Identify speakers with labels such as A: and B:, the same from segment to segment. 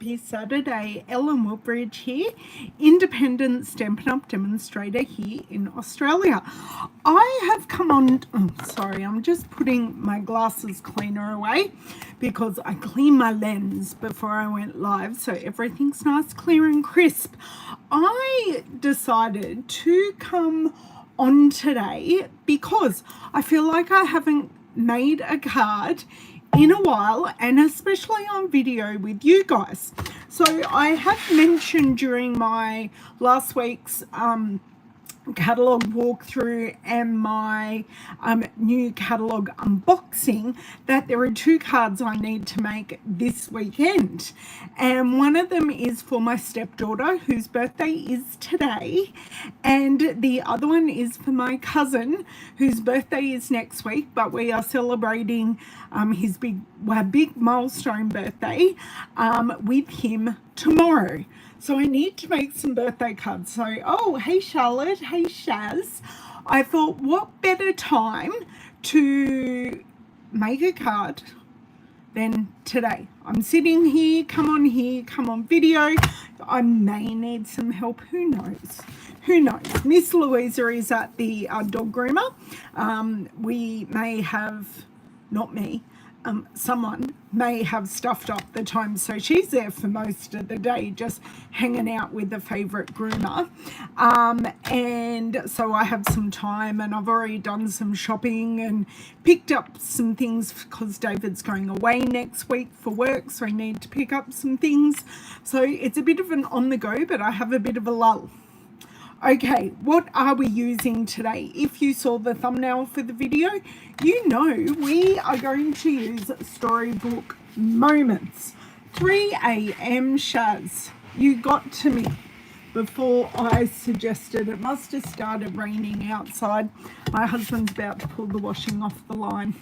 A: Happy Saturday, Ellen Woodbridge here, independent Stampin' Up demonstrator here in Australia. I have come on, sorry, I'm just putting my glasses cleaner away because I cleaned my lens before I went live, so everything's nice, clear and crisp. I decided to come on today because I feel like I haven't made a card in a while, and especially on video with you guys. So I have mentioned during my last week's catalog walkthrough and my new catalog unboxing that there are two cards I need to make this weekend, and one of them is for my stepdaughter whose birthday is today, and the other one is for my cousin whose birthday is next week, but we are celebrating his big milestone birthday with him tomorrow. So I need to make some birthday cards. So, oh, hey Charlotte, hey Shaz. I thought, what better time to make a card than today? I'm sitting here, come on video. I may need some help, who knows? Who knows? Miss Louisa is at the dog groomer. We may have, not me, someone may have stuffed up the time, so she's there for most of the day just hanging out with the favorite groomer, and so I have some time, and I've already done some shopping and picked up some things because David's going away next week for work, so I need to pick up some things. So it's a bit of an on the go, but I have a bit of a lull. Okay, what are we using today? If you saw the thumbnail for the video, you know we are going to use Storybook Moments. 3 a.m. Shaz, you got to me before I suggested. It must have started raining outside. My husband's about to pull the washing off the line.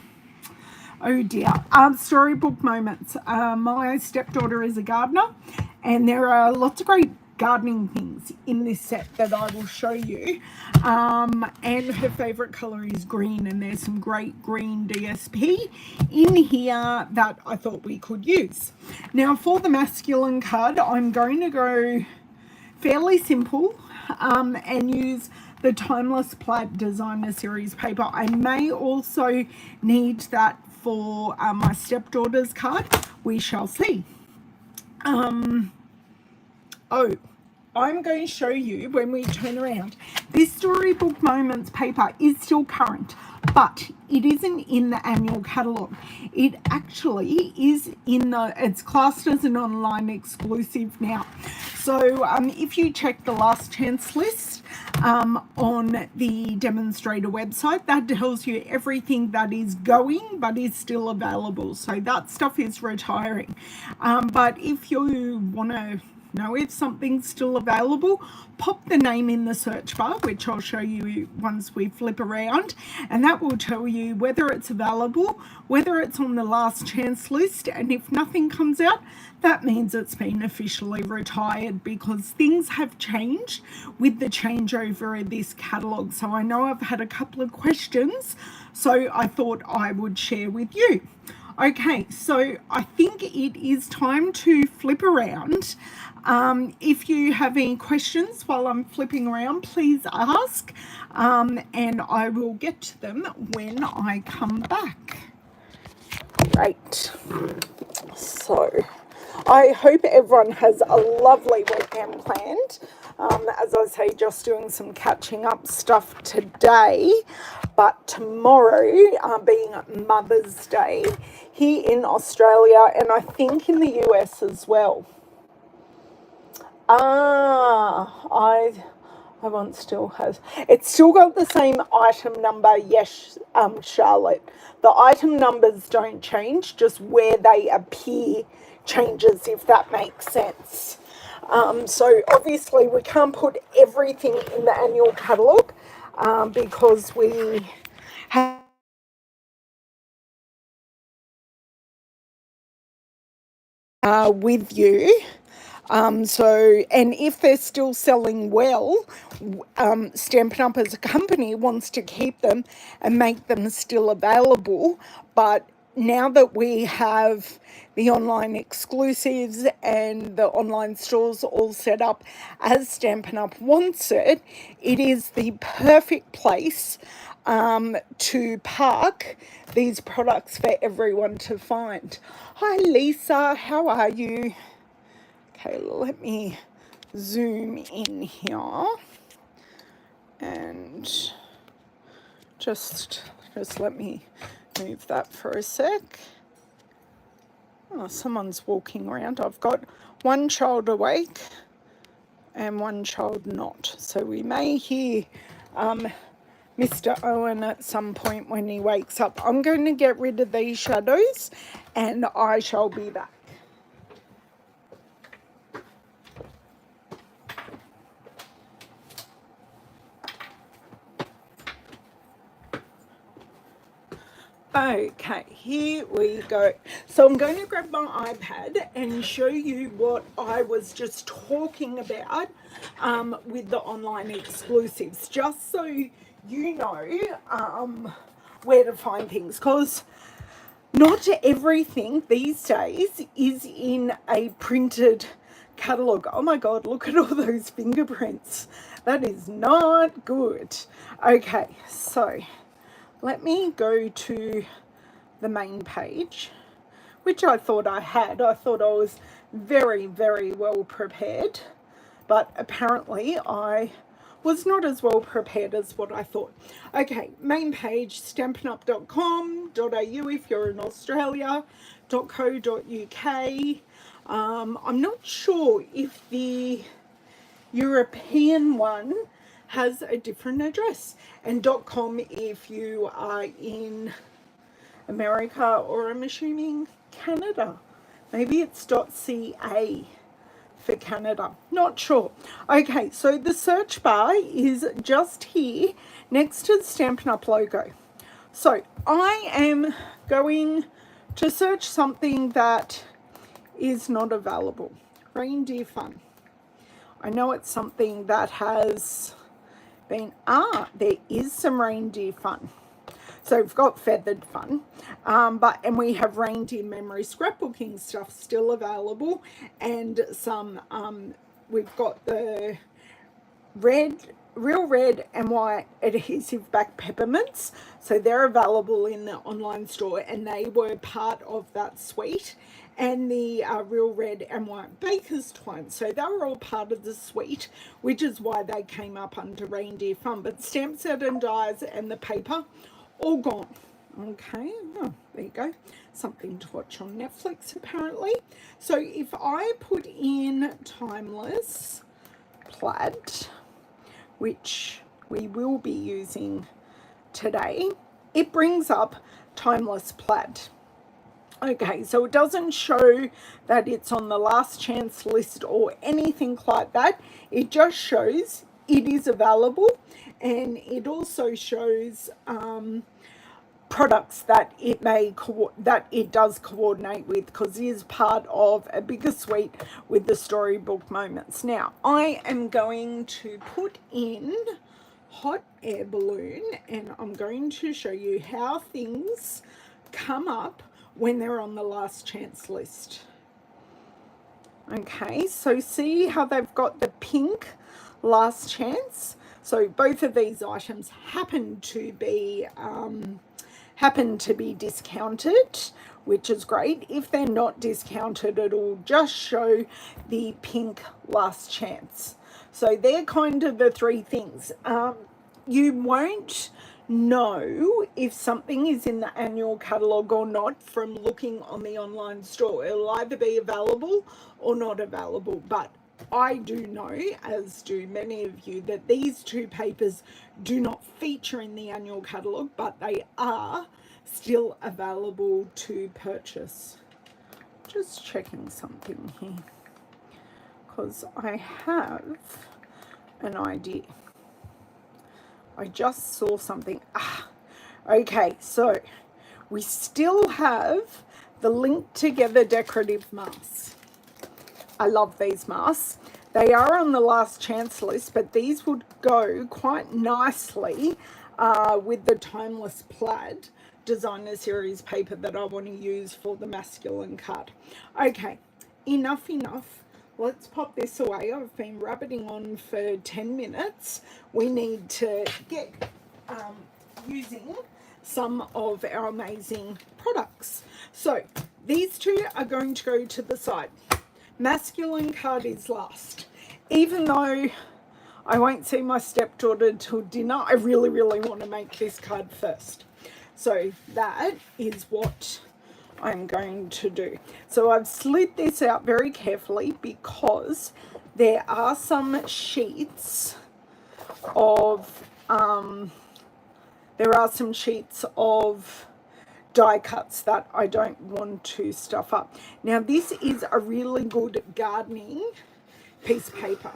A: Oh dear. Storybook Moments. My stepdaughter is a gardener, and there are lots of great gardening things in this set that I will show you, and her favorite color is green, and there's some great green DSP in here that I thought we could use. Now for the masculine card, I'm going to go fairly simple and use the Timeless Plaid Designer Series paper. I may also need that for my stepdaughter's card. We shall see. Oh, I'm going to show you when we turn around. This Storybook Moments paper is still current, but it isn't in the annual catalogue. It actually is in it's classed as an online exclusive now. So if you check the last chance list on the Demonstrator website, that tells you everything that is going but is still available. So that stuff is retiring. But if you want to know if something's still available, pop the name in the search bar, which I'll show you once we flip around, and that will tell you whether it's available, whether it's on the last chance list, and if nothing comes out, that means it's been officially retired, because things have changed with the changeover of this catalogue. So I know I've had a couple of questions, so I thought I would share with you. Okay, so I think it is time to flip around. If you have any questions while I'm flipping around, please ask, and I will get to them when I come back. Right, so I hope everyone has a lovely weekend planned. As I say, just doing some catching up stuff today, but tomorrow being Mother's Day here in Australia, and I think in the US as well. One still has, it's still got the same item number. Yes, Charlotte, the item numbers don't change, just where they appear changes, if that makes sense. So obviously we can't put everything in the annual catalogue because we have with you. So, and if they're still selling well, Stampin' Up as a company wants to keep them and make them still available, but now that we have the online exclusives and the online stores all set up as Stampin' Up wants it, it is the perfect place to park these products for everyone to find. Hi Lisa, how are you? Okay, let me zoom in here and just let me move that for a sec. Oh, someone's walking around. I've got one child awake and one child not. So we may hear Mr. Owen at some point when he wakes up. I'm going to get rid of these shadows and I shall be back. Okay, here we go. So I'm going to grab my iPad and show you what I was just talking about with the online exclusives, just so you know where to find things, because not everything these days is in a printed catalogue. Oh my God, look at all those fingerprints. That is not good. Okay, so let me go to the main page, which I thought I had. I thought I was very, very well prepared, but apparently I was not as well prepared as what I thought. Okay, main page, stampinup.com.au if you're in Australia, .co.uk. I'm not sure if the European one has a different address, and .com if you are in America, or I'm assuming Canada. Maybe it's .ca for Canada, not sure. Okay, so the search bar is just here next to the Stampin' Up logo. So I am going to search something that is not available. Reindeer fun. I know it's something that has been, there is some reindeer fun. So we've got feathered fun, and we have reindeer memory scrapbooking stuff still available, and some, we've got the real red and white adhesive back peppermints, so they're available in the online store, and they were part of that suite, and the real red and white baker's twine, so they were all part of the suite, which is why they came up under reindeer fun. But stamp set and dies and the paper, all gone. Okay, oh, there you go. Something to watch on Netflix apparently. So if I put in Timeless Plaid, which we will be using today, it brings up Timeless Plaid. Okay, so it doesn't show that it's on the last chance list or anything like that. It just shows it is available, and it also shows products that it does coordinate with, because it is part of a bigger suite with the Storybook moments. Now I am going to put in hot air balloon, and I'm going to show you how things come up when they're on the last chance list. Okay, so see how they've got the pink last chance. So both of these items happen to be discounted, which is great. If they're not discounted, it'll just show the pink last chance. So they're kind of the three things. You won't know if something is in the annual catalogue or not from looking on the online store. It'll either be available or not available, but I do know, as do many of you, that these two papers do not feature in the annual catalogue, but they are still available to purchase. Just checking something here, because I have an idea. I just saw something. Okay, so we still have the linked together decorative masks. I love these masks. They are on the last chance list, but these would go quite nicely with the Timeless Plaid designer series paper that I want to use for the masculine card. Okay, enough. Let's pop this away. I've been rabbiting on for 10 minutes. We need to get using some of our amazing products. So these two are going to go to the side. Masculine card is last. Even though I won't see my stepdaughter till dinner, I really want to make this card first. So that is what I'm going to do. So I've slid this out very carefully because there are some sheets of die cuts that I don't want to stuff up. Now this is a really good gardening piece of paper.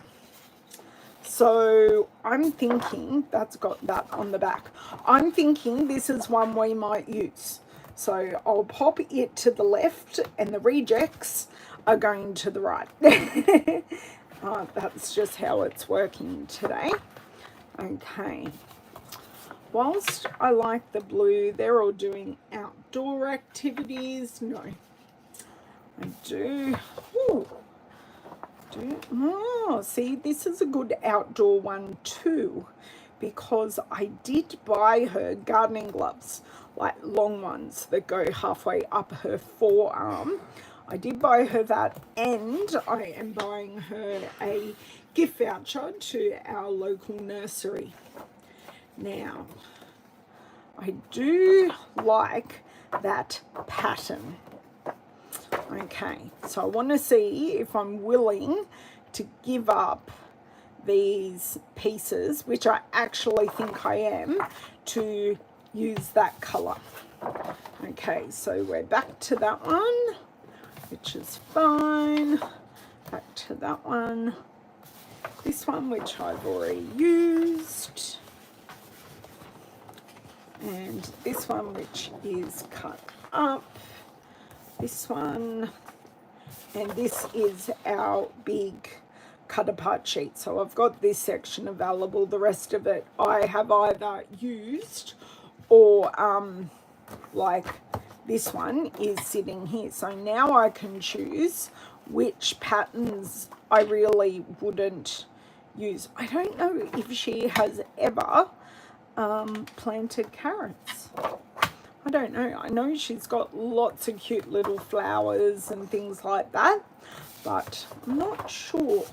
A: So I'm thinking, that's got that on the back. I'm thinking this is one we might use. So I'll pop it to the left and the rejects are going to the right. That's just how it's working today. Okay. Whilst I like the blue, they're all doing outdoor activities. No, I do. Ooh. Oh, see, this is a good outdoor one too, because I did buy her gardening gloves, like long ones that go halfway up her forearm. I did buy her that, and I am buying her a gift voucher to our local nursery. Now, I do like that pattern. Okay, so I want to see if I'm willing to give up these pieces, which I actually think I am, to use that colour. Okay, so we're back to that one, which is fine. Back to that one. This one, which I've already used. And this one, which is cut up. This one. And this is our big cut apart sheet. So I've got this section available. The rest of it I have either used or like this one is sitting here. So now I can choose which patterns I really wouldn't use. I don't know if she has ever planted carrots. I don't know. I know she's got lots of cute little flowers and things like that, but I'm not sure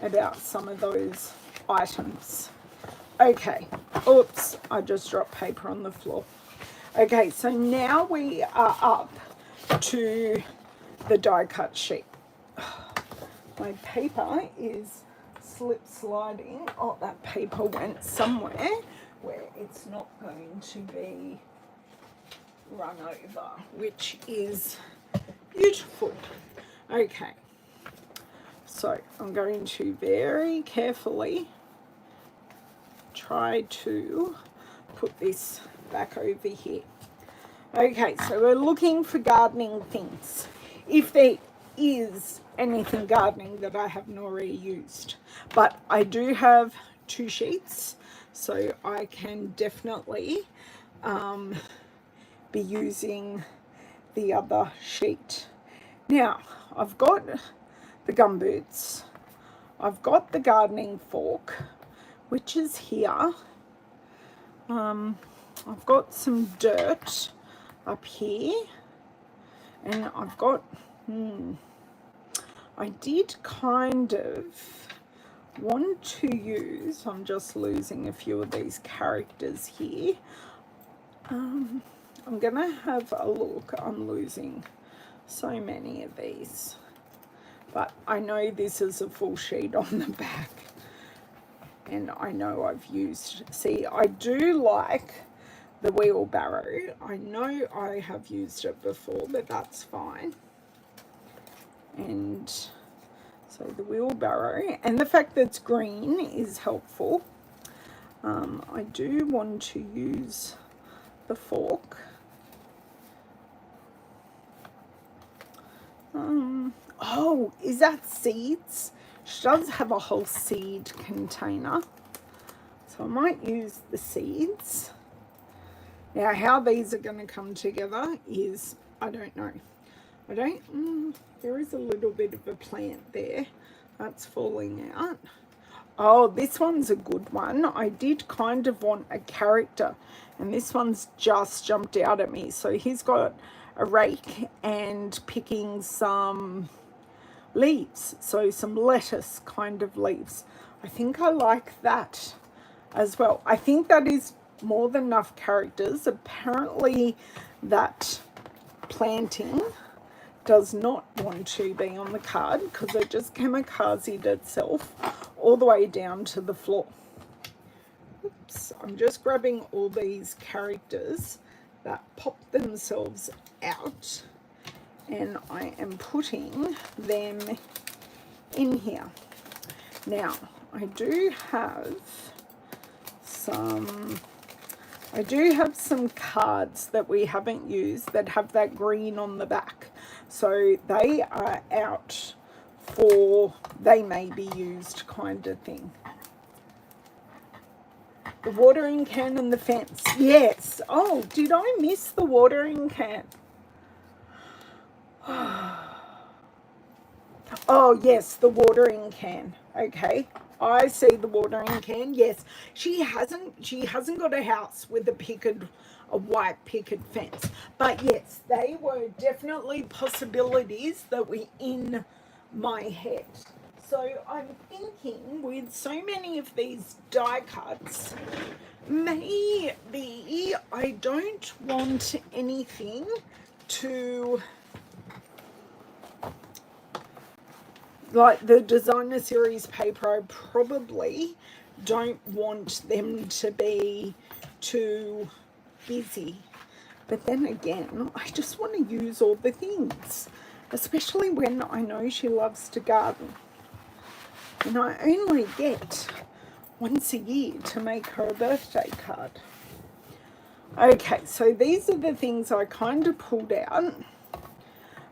A: about some of those items. Okay. Oops, I just dropped paper on the floor. Okay, so now we are up to the die cut sheet. My paper is slip sliding. Oh, that paper went somewhere where it's not going to be run over, which is beautiful. Okay, so I'm going to very carefully try to put this back over here. Okay, so we're looking for gardening things. If there is anything gardening that I haven't already used, but I do have 2 sheets, so I can definitely be using the other sheet. Now, I've got the gumboots, I've got the gardening fork, which is here. I've got some dirt up here, and I've got, I did kind of want to use, I'm just losing a few of these characters here. I'm gonna have a look. I'm losing so many of these, but I know this is a full sheet on the back, and I know I've used, see, I do like the wheelbarrow. I know I have used it before, but that's fine. And so the wheelbarrow, and the fact that it's green is helpful. I do want to use the fork. Oh, is that seeds? She does have a whole seed container, so I might use the seeds. Now, how these are going to come together is, I don't know. There is a little bit of a plant there. That's falling out. Oh, this one's a good one. I did kind of want a character, and this one's just jumped out at me. So he's got a rake and picking some leaves, so some lettuce kind of leaves. I think I like that as well. I think that is more than enough characters. Apparently that planting does not want to be on the card because it just kamikazed itself all the way down to the floor. Oops, I'm just grabbing all these characters that pop themselves out and I am putting them in here. Now, I do have some cards that we haven't used that have that green on the back. So they are out for they may be used kind of thing. The watering can and the fence. Yes. Oh, did I miss the watering can? Oh, yes, the watering can. Okay. I see the watering can. Yes. She hasn't got a house with a white picket fence. But yes, they were definitely possibilities that were in my head. So I'm thinking with so many of these die cuts, maybe I don't want anything to, like the designer series paper, I probably don't want them to be too busy. But then again, I just want to use all the things, especially when I know she loves to garden. And I only get once a year to make her a birthday card. Okay, so these are the things I kind of pulled out.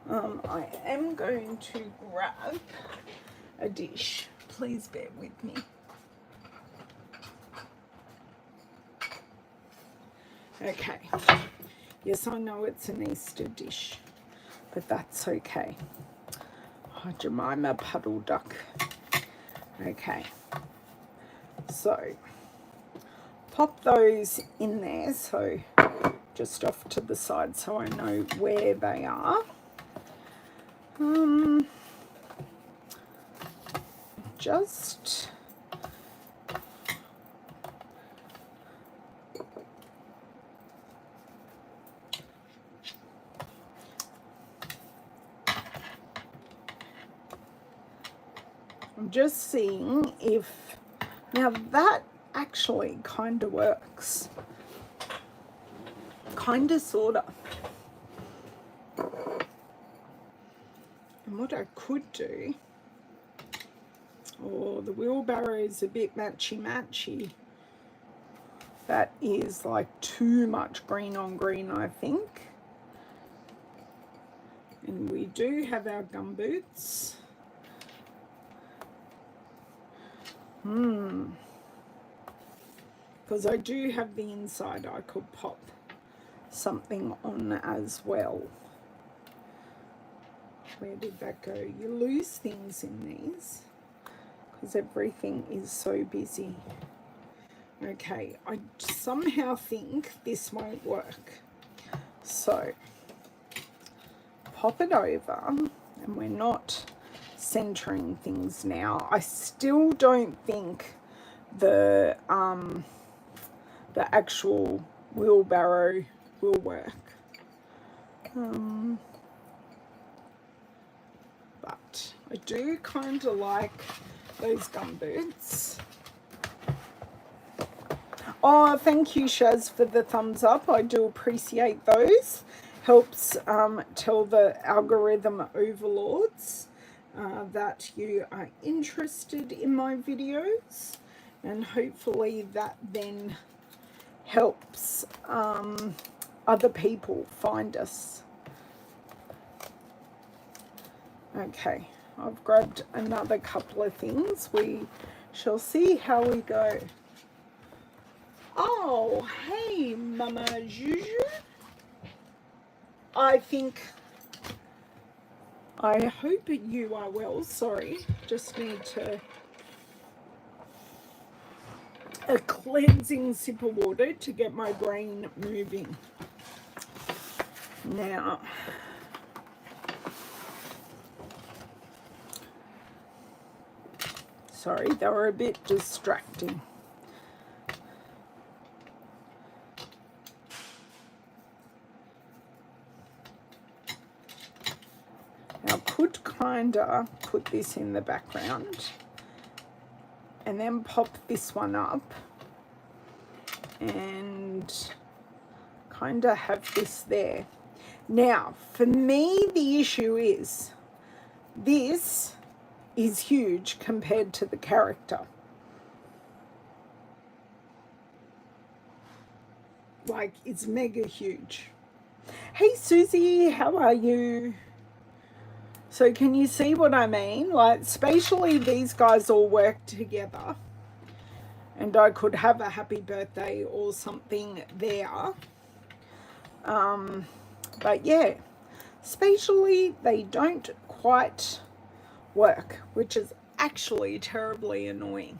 A: I am going to grab a dish. Please bear with me. Okay. Yes, I know it's an Easter dish, but that's okay. Oh, Jemima Puddle Duck. Okay. So, pop those in there, so just off to the side so I know where they are. Just I'm just seeing if now that actually kind of works, kind of sort of. And what I could do, oh, the wheelbarrow is a bit matchy. That is like too much green on green, I think. And we do have our gumboots. Because I do have the inside, I could pop something on as well. Where did that go? You lose things in these because everything is so busy. Okay, I somehow think this won't work. So, pop it over, and we're not centering things now. I still don't think the actual wheelbarrow will work. But I do kind of like those gumboots. Oh, thank you, Shaz, for the thumbs up. I do appreciate those. Helps tell the algorithm overlords that you are interested in my videos, and hopefully that then helps other people find us. Okay, I've grabbed another couple of things. We shall see how we go. Oh, hey, Mama Juju. I hope you are well. Sorry, just need to a cleansing sip of water to get my brain moving. Now, sorry, they were a bit distracting. Now, could kinda put this in the background and then pop this one up and kinda have this there. Now, for me, the issue is this is huge compared to the character. Like, it's mega huge. Hey, Susie, how are you? So can you see what I mean? Like, spatially, these guys all work together. And I could have a happy birthday or something there. But yeah, spatially, they don't quite work, which is actually terribly annoying.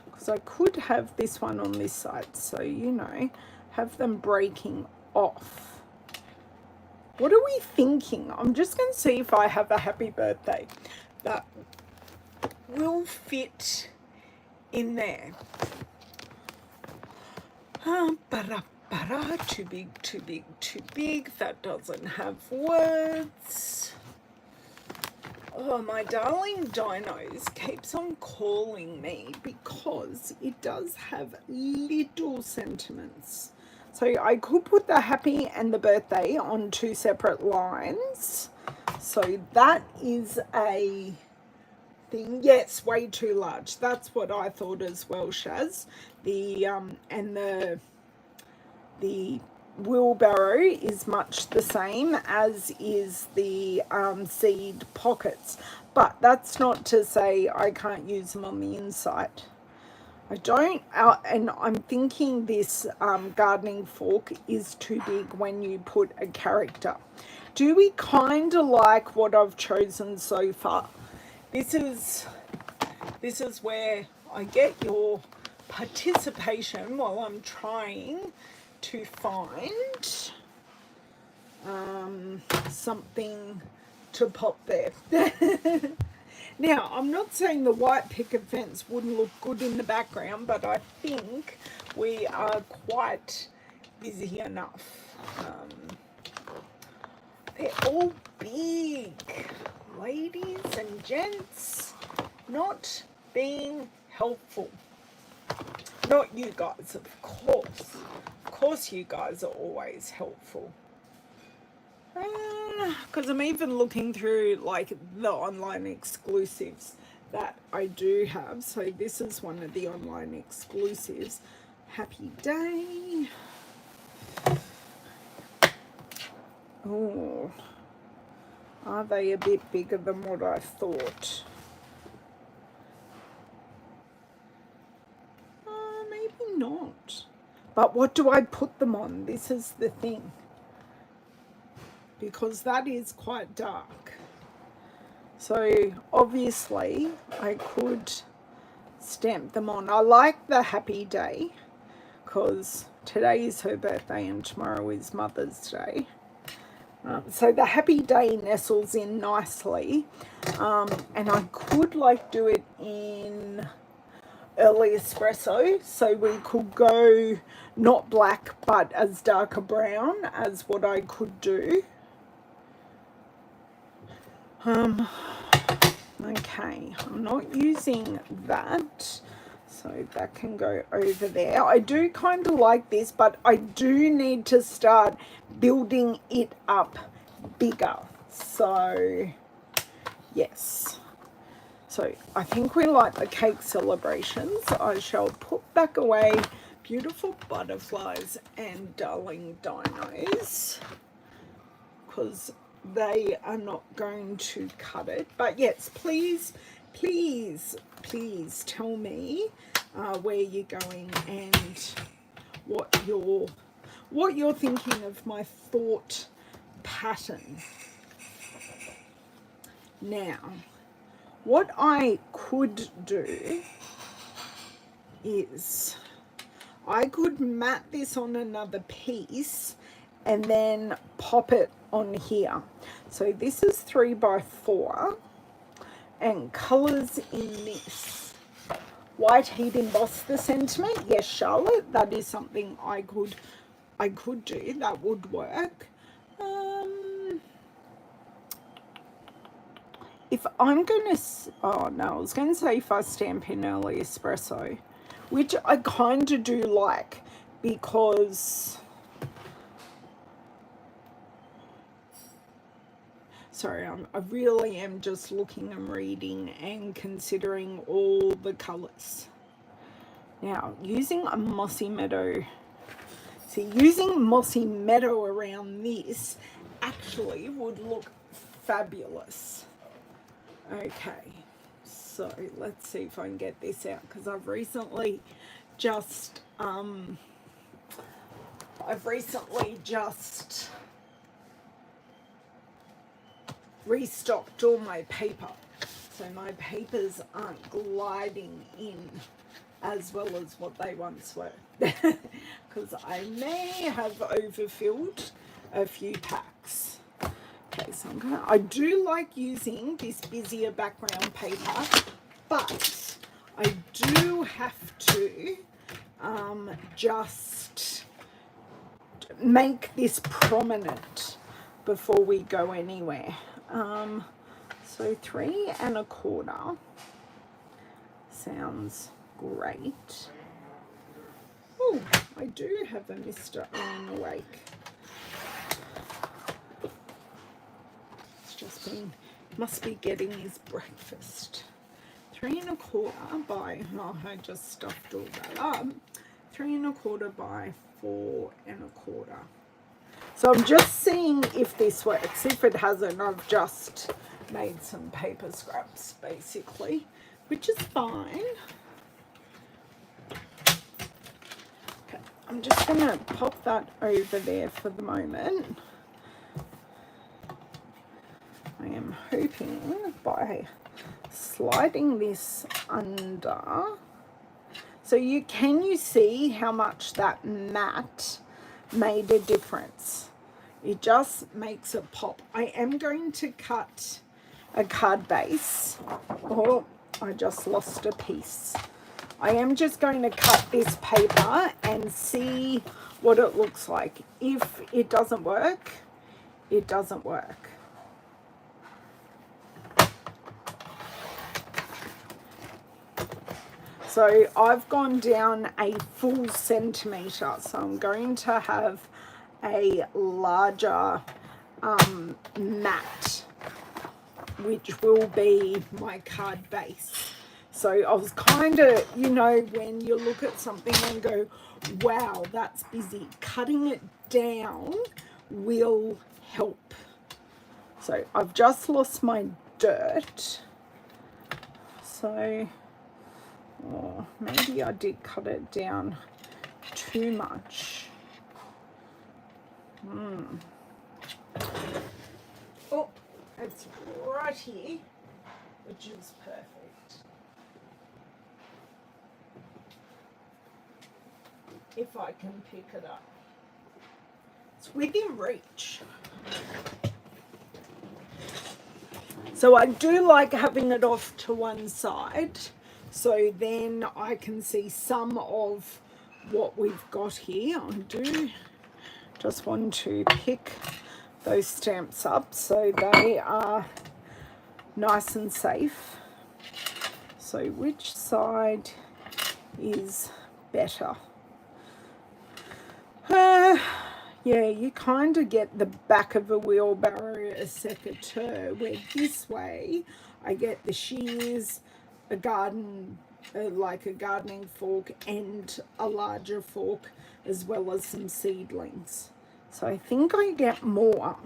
A: Because I could have this one on this side, so, you know, have them breaking off. What are we thinking? I'm just going to see if I have a happy birthday that will fit in there. Too big, too big, too big. That doesn't have words. Oh, my darling dinos keeps on calling me because it does have little sentiments. So I could put the happy and the birthday on two separate lines. So that is a thing. Yes, way too large. That's what I thought as well, Shaz. The wheelbarrow is much the same, as is the seed pockets. But that's not to say I can't use them on the inside. I don't, and I'm thinking this gardening fork is too big when you put a character. Do we kind of like what I've chosen so far? This is where I get your participation while I'm trying to find something to pop there. Now, I'm not saying the white picket fence wouldn't look good in the background, but I think we are quite busy enough. They're all big, ladies and gents, not being helpful. Not you guys, of course. Of course you guys are always helpful. Because I'm even looking through like the online exclusives that I do have. So this is one of the online exclusives. Happy day. Oh, are they a bit bigger than what I thought? Maybe not. But what do I put them on? This is the thing. Because that is quite dark. So obviously I could stamp them on. I like the happy day because today is her birthday and tomorrow is Mother's Day. So the happy day nestles in nicely. And I could like do it in early espresso, so we could go not black but as dark a brown as what I could do. Okay, I'm not using that, so that can go over there. I do kind of like this, but I do need to start building it up bigger. So yes, so I think we like the cake celebrations. I shall put back away beautiful butterflies and darling dinos because they are not going to cut it. But yes, please tell me where you're going and what you're thinking of my thought pattern. Now, what I could do is I could mat this on another piece and then pop it on here. So this is 3x4 and colours in this. White heat emboss the sentiment. Yes, Charlotte, that is something I could do. That would work. If I'm going to, oh no, I was going to say if I stamp in early espresso, which I kind of do like because, sorry, I really am just looking and reading and considering all the colours. Now, using a mossy meadow, using mossy meadow around this actually would look fabulous. Okay, so let's see if I can get this out because I've recently just restocked all my paper, so my papers aren't gliding in as well as what they once were because I may have overfilled a few packs. Okay, so I do like using this busier background paper, but I do have to just make this prominent before we go anywhere. So 3 1/4 sounds great. Oh, I do have a Mr. Iron awake. Must be getting his breakfast. 3 1/4 by, oh, I just stuffed all that up. 3 1/4 by 4 1/4. So I'm just seeing if this works. If it hasn't, I've just made some paper scraps basically, which is fine. Okay, I'm just gonna pop that over there for the moment. I am hoping by sliding this under, so you see how much that matte made a difference. It just makes it pop. I am going to cut a card base. Oh, I just lost a piece. I am just going to cut this paper and see what it looks like. If it doesn't work, it doesn't work. So I've gone down a full centimetre, so I'm going to have a larger mat, which will be my card base. So I was kind of, you know, when you look at something and go, wow, that's busy, cutting it down will help. So I've just lost my dirt. So, oh, maybe I did cut it down too much. Oh, it's right here, which is perfect. If I can pick it up. It's within reach. So I do like having it off to one side, so then I can see some of what we've got here. I do just want to pick those stamps up so they are nice and safe. So which side is better? Yeah, you kind of get the back of a wheelbarrow a secateur, where this way I get the shears, a garden, like a gardening fork, and a larger fork, as well as some seedlings. So I think I get more.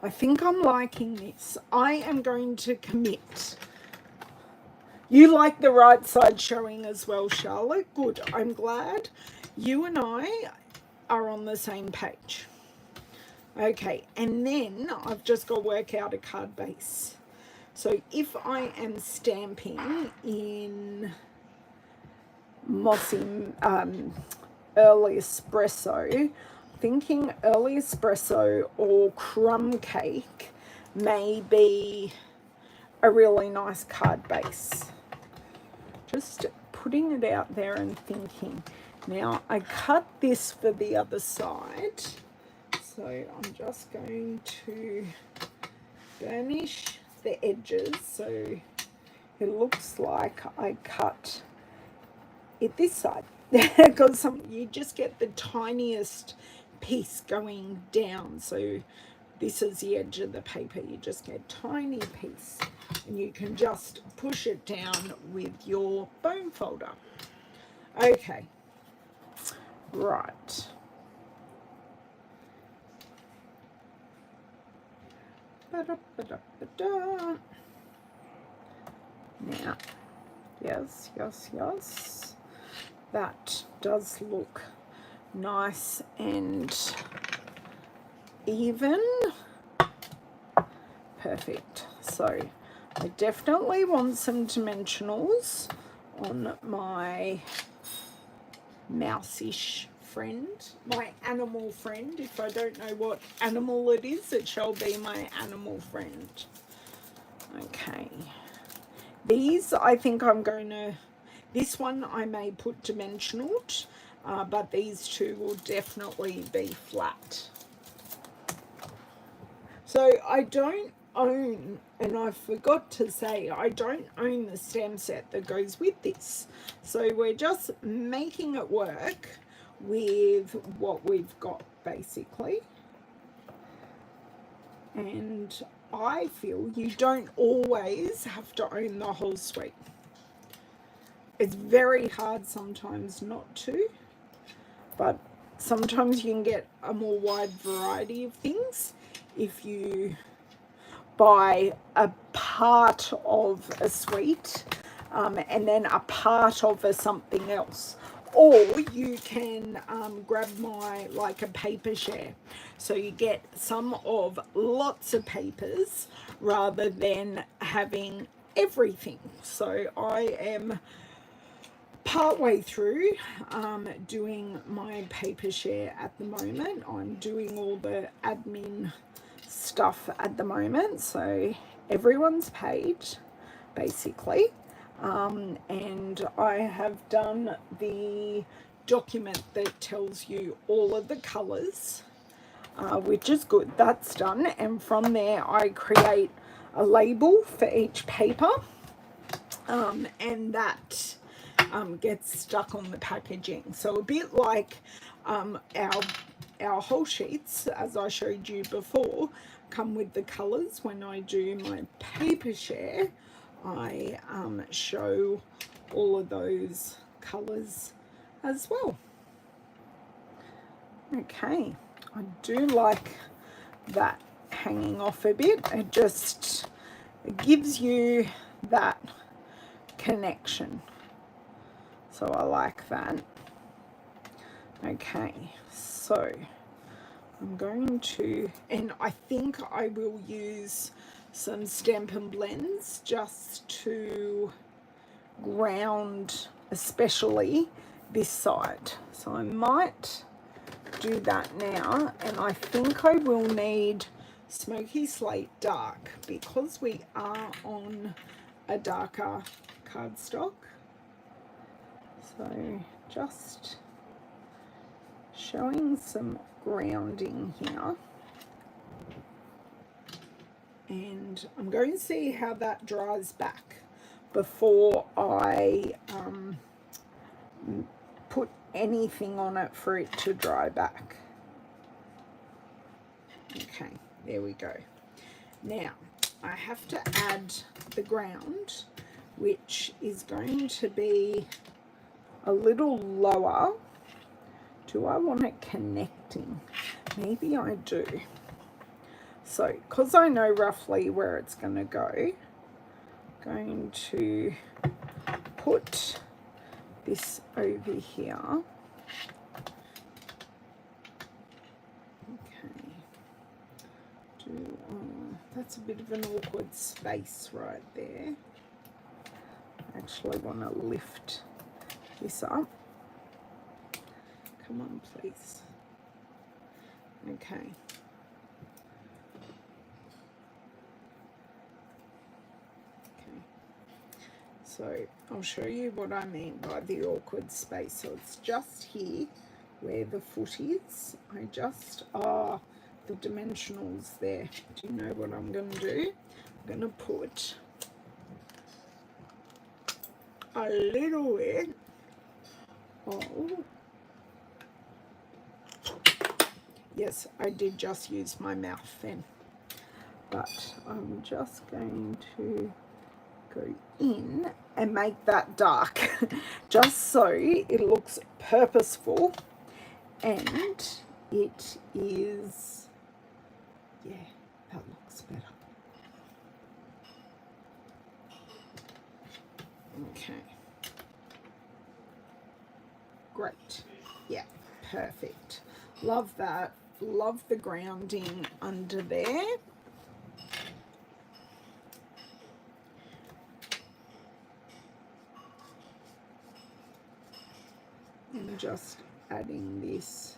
A: I think I'm liking this. I am going to commit You like the right side showing as well, Charlotte. Good. I'm glad you and I are on the same page. Okay, and then I've just got to work out a card base. So if I am stamping in Mossy Early Espresso, thinking Early Espresso or Crumb Cake may be a really nice card base. Just putting it out there and thinking. Now I cut this for the other side, so I'm just going to burnish the edges so it looks like I cut it this side. Because you just get the tiniest piece going down, so this is the edge of the paper. You just get a tiny piece and you can just push it down with your bone folder. Okay, right. Now, yes, that does look nice and even. Perfect. So I definitely want some dimensionals on my mouse-ish friend, my animal friend. If I don't know what animal it is, it shall be my animal friend. Okay. These, I think I'm going to, this one I may put dimensional, but these two will definitely be flat. So I don't own, and I forgot to say, I don't own the stamp set that goes with this. So we're just making it work with what we've got, basically. And I feel you don't always have to own the whole suite. It's very hard sometimes not to, but sometimes you can get a more wide variety of things if you buy a part of a suite and then a part of a something else. Or you can grab my, like a paper share. So you get some of lots of papers rather than having everything. So I am partway through doing my paper share at the moment. I'm doing all the admin stuff at the moment, so everyone's paid basically, and I have done the document that tells you all of the colors, which is good. That's done, and from there I create a label for each paper, and that gets stuck on the packaging. So a bit like our whole sheets, as I showed you before, come with the colors. When I do my paper share, I show all of those colors as well. Okay, I do like that hanging off a bit. It just gives you that connection. So I like that. Okay, so I'm going to, and I think I will use some Stampin' Blends just to ground especially this side. So I might do that now, and I think I will need Smoky Slate Dark because we are on a darker cardstock. So just showing some grounding here, and I'm going to see how that dries back before I put anything on it for it to dry back. Okay, there we go. Now I have to add the ground, which is going to be a little lower. Do I want it connecting? Maybe I do. So, because I know roughly where it's going to go, I'm going to put this over here. Okay. That's a bit of an awkward space right there. I actually want to lift this up. Come on, please. Okay. So I'll show you what I mean by the awkward space. So it's just here where the foot is. I just, the dimensionals there. Do you know what I'm going to do? I'm going to put a little bit of, yes, I did just use my mouth then, but I'm just going to go in and make that dark just so it looks purposeful, and it is, yeah, that looks better. Okay, great, yeah, perfect. Love that. Love the grounding under there. And just adding this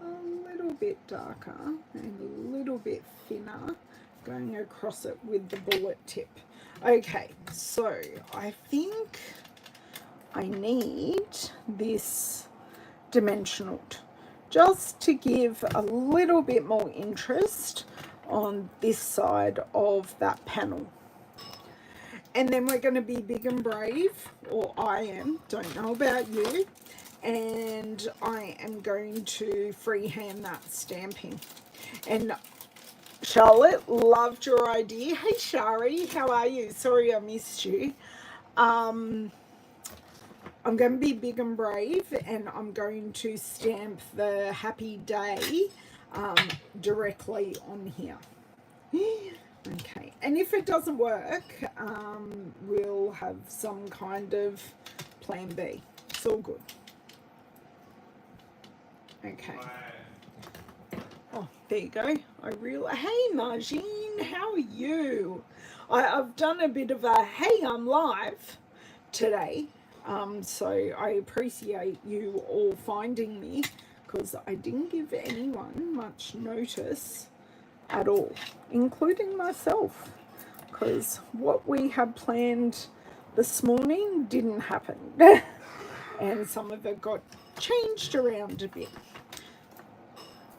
A: a little bit darker and a little bit thinner, going across it with the bullet tip. Okay, so I think I need this dimensional just to give a little bit more interest on this side of that panel. And then we're going to be big and brave, or I am, don't know about you, and I am going to freehand that stamping. And Charlotte, loved your idea. Hey Shari, how are you? Sorry I missed you. I'm going to be big and brave, and I'm going to stamp the happy day directly on here. Okay, and if it doesn't work, we'll have some kind of plan B. It's all good. Okay. Oh, there you go. Hey, Margine, how are you? I've done a bit of a, hey, I'm live today. So I appreciate you all finding me, because I didn't give anyone much notice at all, including myself, because what we had planned this morning didn't happen and some of it got changed around a bit.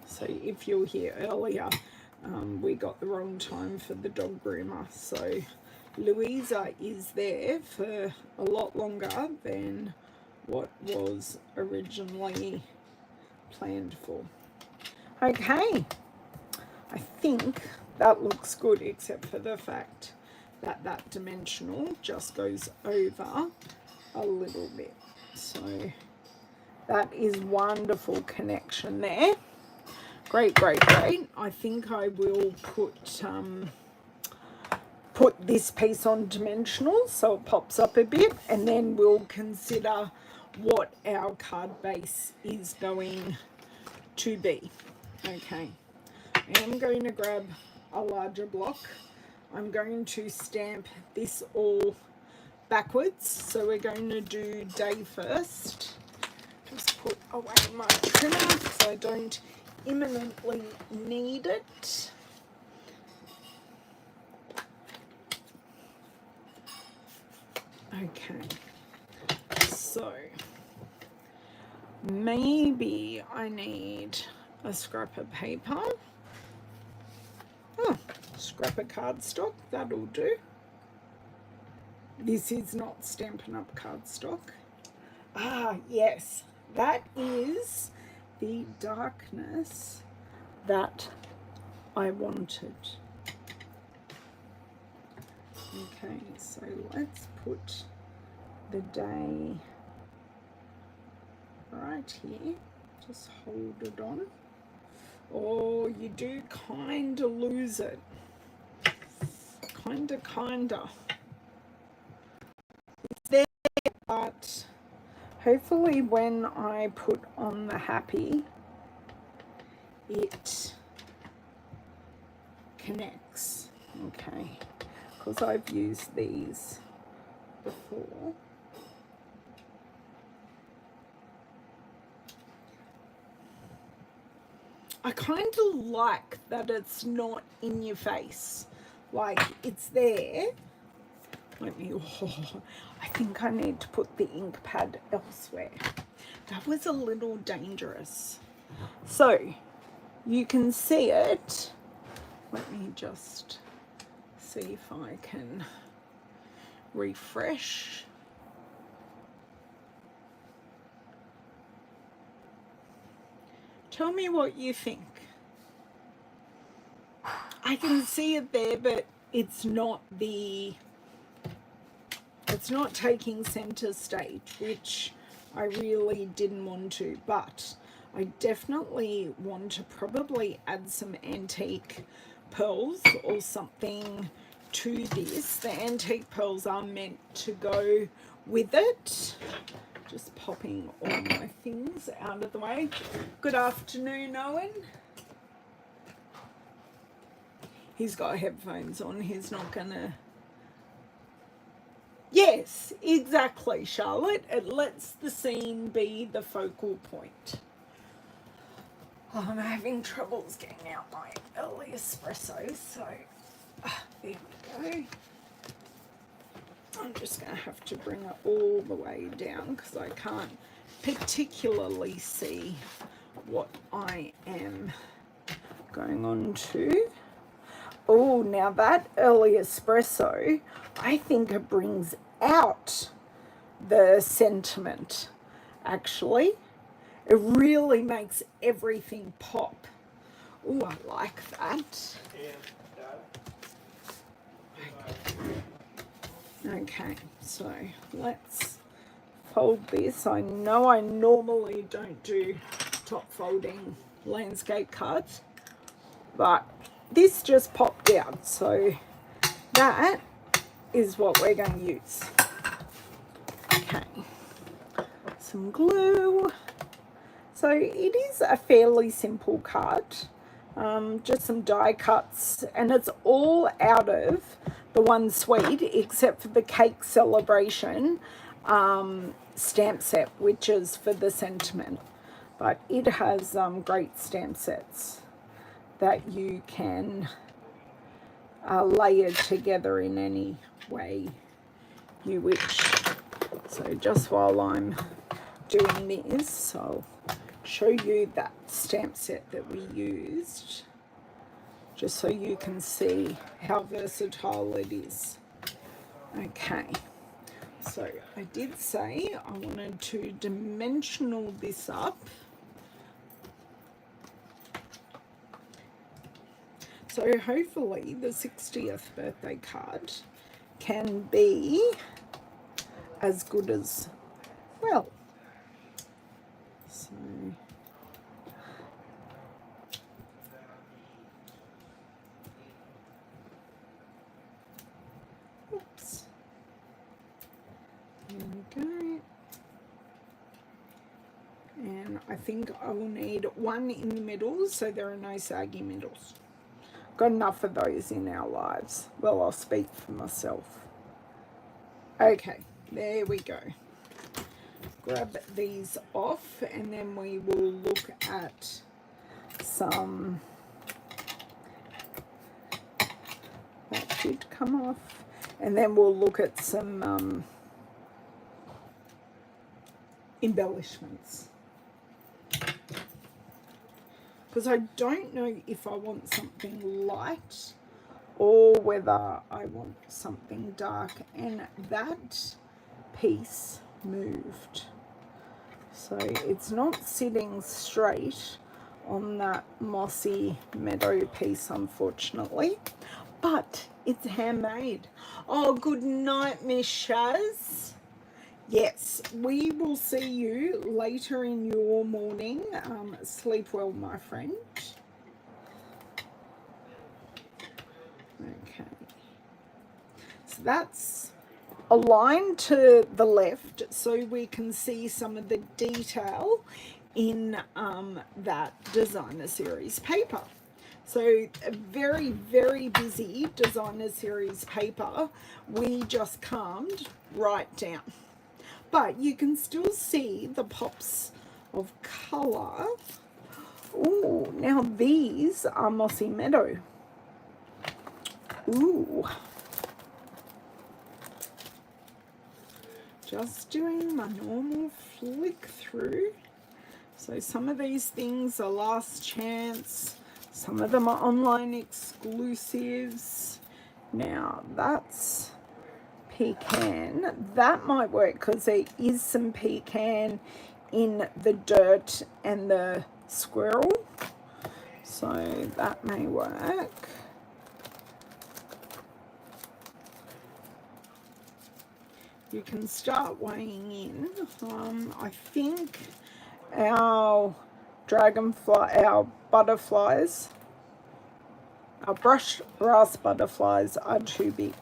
A: So if you're here earlier, we got the wrong time for the dog groomer, so Louisa is there for a lot longer than what was originally planned for. Okay, I think that looks good, except for the fact that that dimensional just goes over a little bit. So that is wonderful connection there. Great, great, great. I think I will put this piece on dimensional so it pops up a bit, and then we'll consider what our card base is going to be. Okay. I'm going to grab a larger block. I'm going to stamp this all backwards. So we're going to do day first. Just put away my trimmer so I don't imminently need it. Okay. So maybe I need a scrap of paper. Scrap of cardstock, that'll do. This is not Stampin' Up cardstock. Yes, that is the darkness that I wanted. Okay, so let's put the day right here. Just hold it on. Oh, you do kind of lose it. Kinda. It's there, but hopefully when I put on the happy, it connects. Okay, because I've used these before. I kind of like that it's not in your face, like it's there. Let me, oh, I think I need to put the ink pad elsewhere. That was a little dangerous. So you can see it. Let me just see if I can refresh. Tell me what you think. I can see it there, but it's not taking center stage, which I really didn't want to, but I definitely want to probably add some antique pearls or something to this. The antique pearls are meant to go with it. Just popping all my things out of the way. Good afternoon, Owen. He's got headphones on. He's not gonna... Yes, exactly, Charlotte. It lets the scene be the focal point. Oh, I'm having troubles getting out my early espresso, so there we go. I'm just going to have to bring it all the way down because I can't particularly see what I am going on to. Oh, now that early espresso, I think it brings out the sentiment, actually. It really makes everything pop. Oh, I like that. Okay, so let's fold this. I know I normally don't do top folding landscape cards, but this just popped out, so that is what we're going to use. Okay, some glue. So it is a fairly simple card, just some die cuts, and it's all out of the one suite except for the cake celebration stamp set, which is for the sentiment, but it has great stamp sets that you can layer together in any way you wish. So just while I'm doing this, I'll show you that stamp set that we used, just so you can see how versatile it is. Okay, so I did say I wanted to dimensional this up. So hopefully the 60th birthday card can be as good as well. So oops. There we go. And I think I will need one in the middle so there are no saggy middles. Got enough of those in our lives. Well, I'll speak for myself. Okay, there we go. Grab these off and then we will look at some... That should come off. And then we'll look at some embellishments. Because I don't know if I want something light or whether I want something dark, and that piece moved. So it's not sitting straight on that mossy meadow piece, unfortunately, but it's handmade. Oh, good night, Miss Shaz. Yes, we will see you later in your morning. Sleep well, my friend. Okay. So that's align to the left so we can see some of the detail in that designer series paper. So a very, very busy designer series paper we just calmed right down. But you can still see the pops of colour. Ooh, now these are Mossy Meadow. Ooh. Just doing my normal flick through. So some of these things are last chance. Some of them are online exclusives. Now that's pecan. That might work because there is some pecan in the dirt and the squirrel. So that may work. You can start weighing in. I think our butterflies, our brush brass butterflies are too big.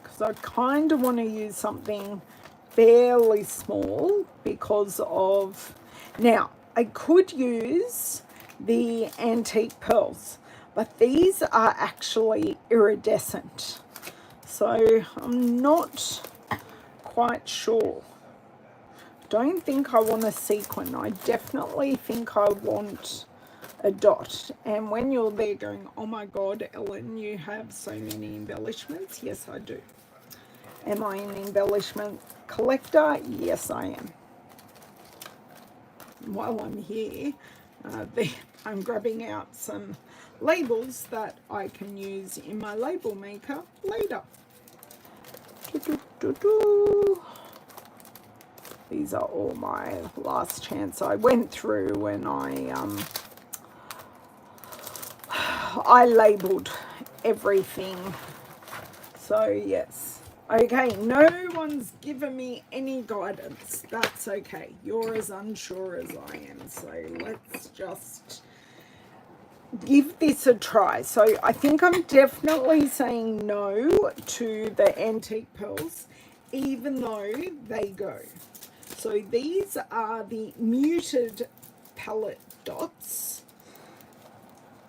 A: Because I kind of want to use something fairly small because of, now I could use the antique pearls, but these are actually iridescent. So I'm not quite sure. Don't think I want a sequin. I definitely think I want a dot. And when you're there going, oh my God, Ellen, you have so many embellishments. Yes, I do. Am I an embellishment collector? Yes, I am. While I'm here, I'm grabbing out some labels that I can use in my label maker later. These are all my last chance. I went through and I labeled everything. So yes. Okay, no one's given me any guidance. That's okay. You're as unsure as I am. So let's just give this a try. So I think I'm definitely saying no to the antique pearls, even though they go. So these are the muted palette dots.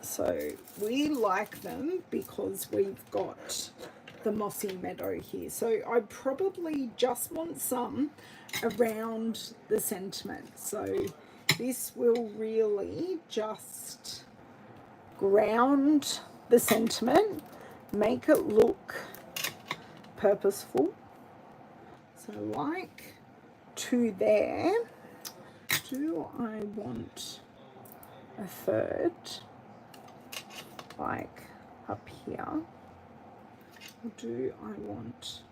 A: So we like them because we've got the Mossy Meadow here. So I probably just want some around the sentiment. So this will really just ground the sentiment, make it look purposeful. So like two there. Do I want a third like up here? Or do I want,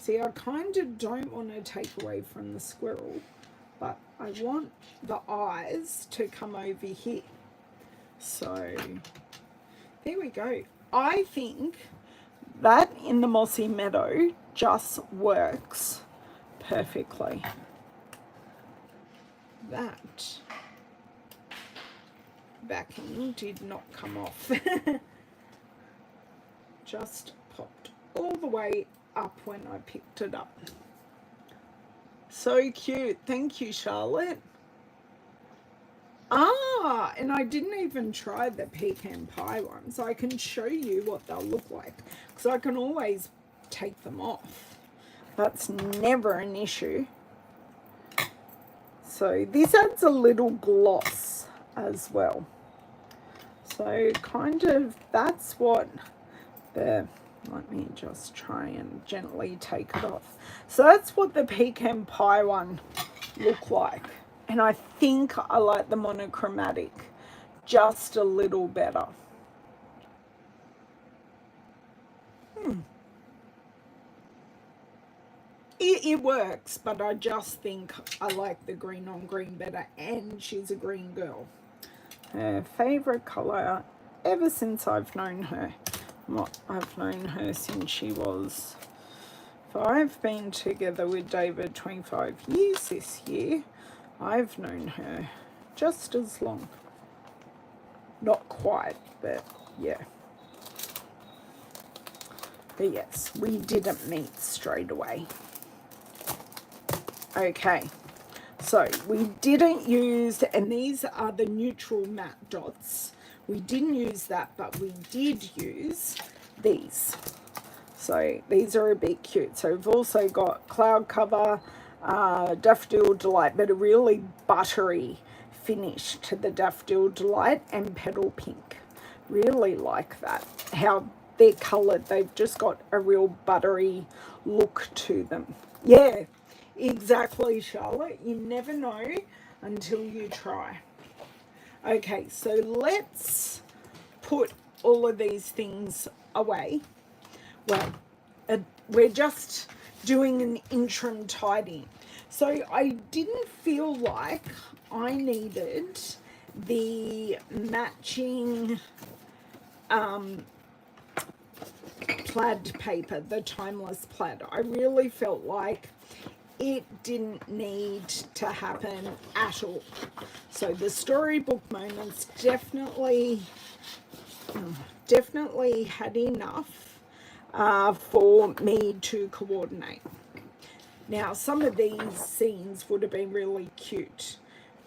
A: see, I kind of don't want to take away from the squirrel, but I want the eyes to come over here. So there we go. I think that in the Mossy Meadow just works perfectly. That backing did not come off. Just popped all the way up when I picked it up. So cute. Thank you, Charlotte. Ah, and I didn't even try the pecan pie ones. I can show you what they'll look like because I can always take them off. That's never an issue. So this adds a little gloss as well. So kind of that's what the, let me just try and gently take it off. So that's what the pecan pie one looked like. And I think I like the monochromatic just a little better. It works, but I just think I like the green on green better, and she's a green girl. Her favourite colour ever since I've known her. I've known her since she was, if I've been together with David 25 years this year, I've known her just as long. Not quite, but yeah. But yes, we didn't meet straight away. Okay, so we didn't use, and these are the neutral matte dots. We didn't use that, but we did use these. So these are a bit cute. So we've also got Cloud Cover, Daffodil Delight, but a really buttery finish to the Daffodil Delight, and Petal Pink. Really like that, how they're coloured. They've just got a real buttery look to them. Yeah, exactly, Charlotte. You never know until you try. Okay, so let's put all of these things away. Well, we're just doing an interim tidying. So I didn't feel like I needed the matching plaid paper, the timeless plaid. I really felt like it didn't need to happen at all. So the storybook moments definitely had enough for me to coordinate. Now, some of these scenes would have been really cute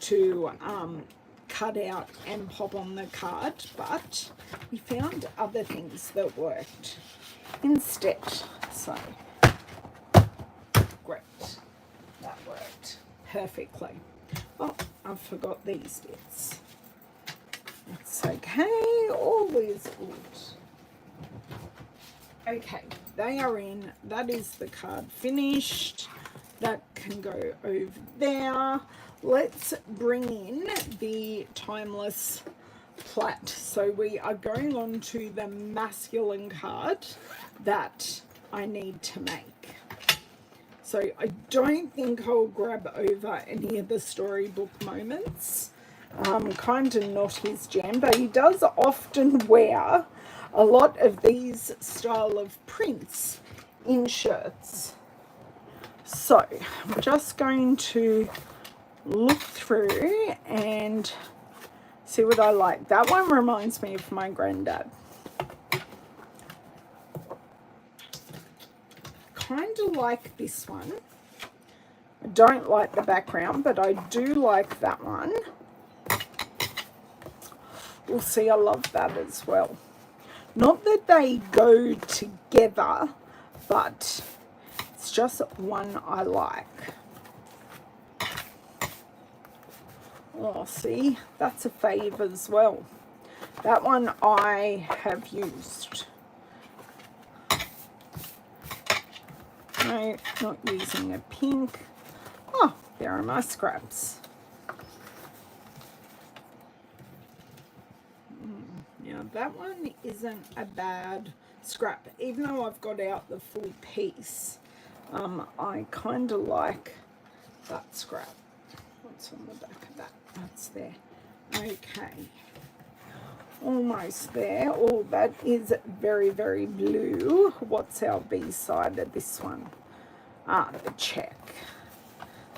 A: to cut out and pop on the card, but we found other things that worked instead. So, great. That worked perfectly. Oh, I forgot these bits. That's okay, all is good. Okay, they are in. That is the card finished. That can go over there. Let's bring in the timeless plaid. So we are going on to the masculine card that I need to make. So I don't think I'll grab over any of the storybook moments. Kind of not his jam, but he does often wear a lot of these style of prints in shirts. So I'm just going to look through and see what I like. That one reminds me of my granddad. Kind of like this one. I don't like the background, but I do like that one. We'll see, I love that as well. Not that they go together, but it's just one I like. Oh, see, that's a fave as well. That one I have used. No, not using a pink. Oh, there are my scraps. Now that one isn't a bad scrap, even though I've got out the full piece. I kind of like that scrap. What's on the back of that? That's there. Okay. Almost there. Oh, that is very, very blue. What's our B side of this one? Ah, the check.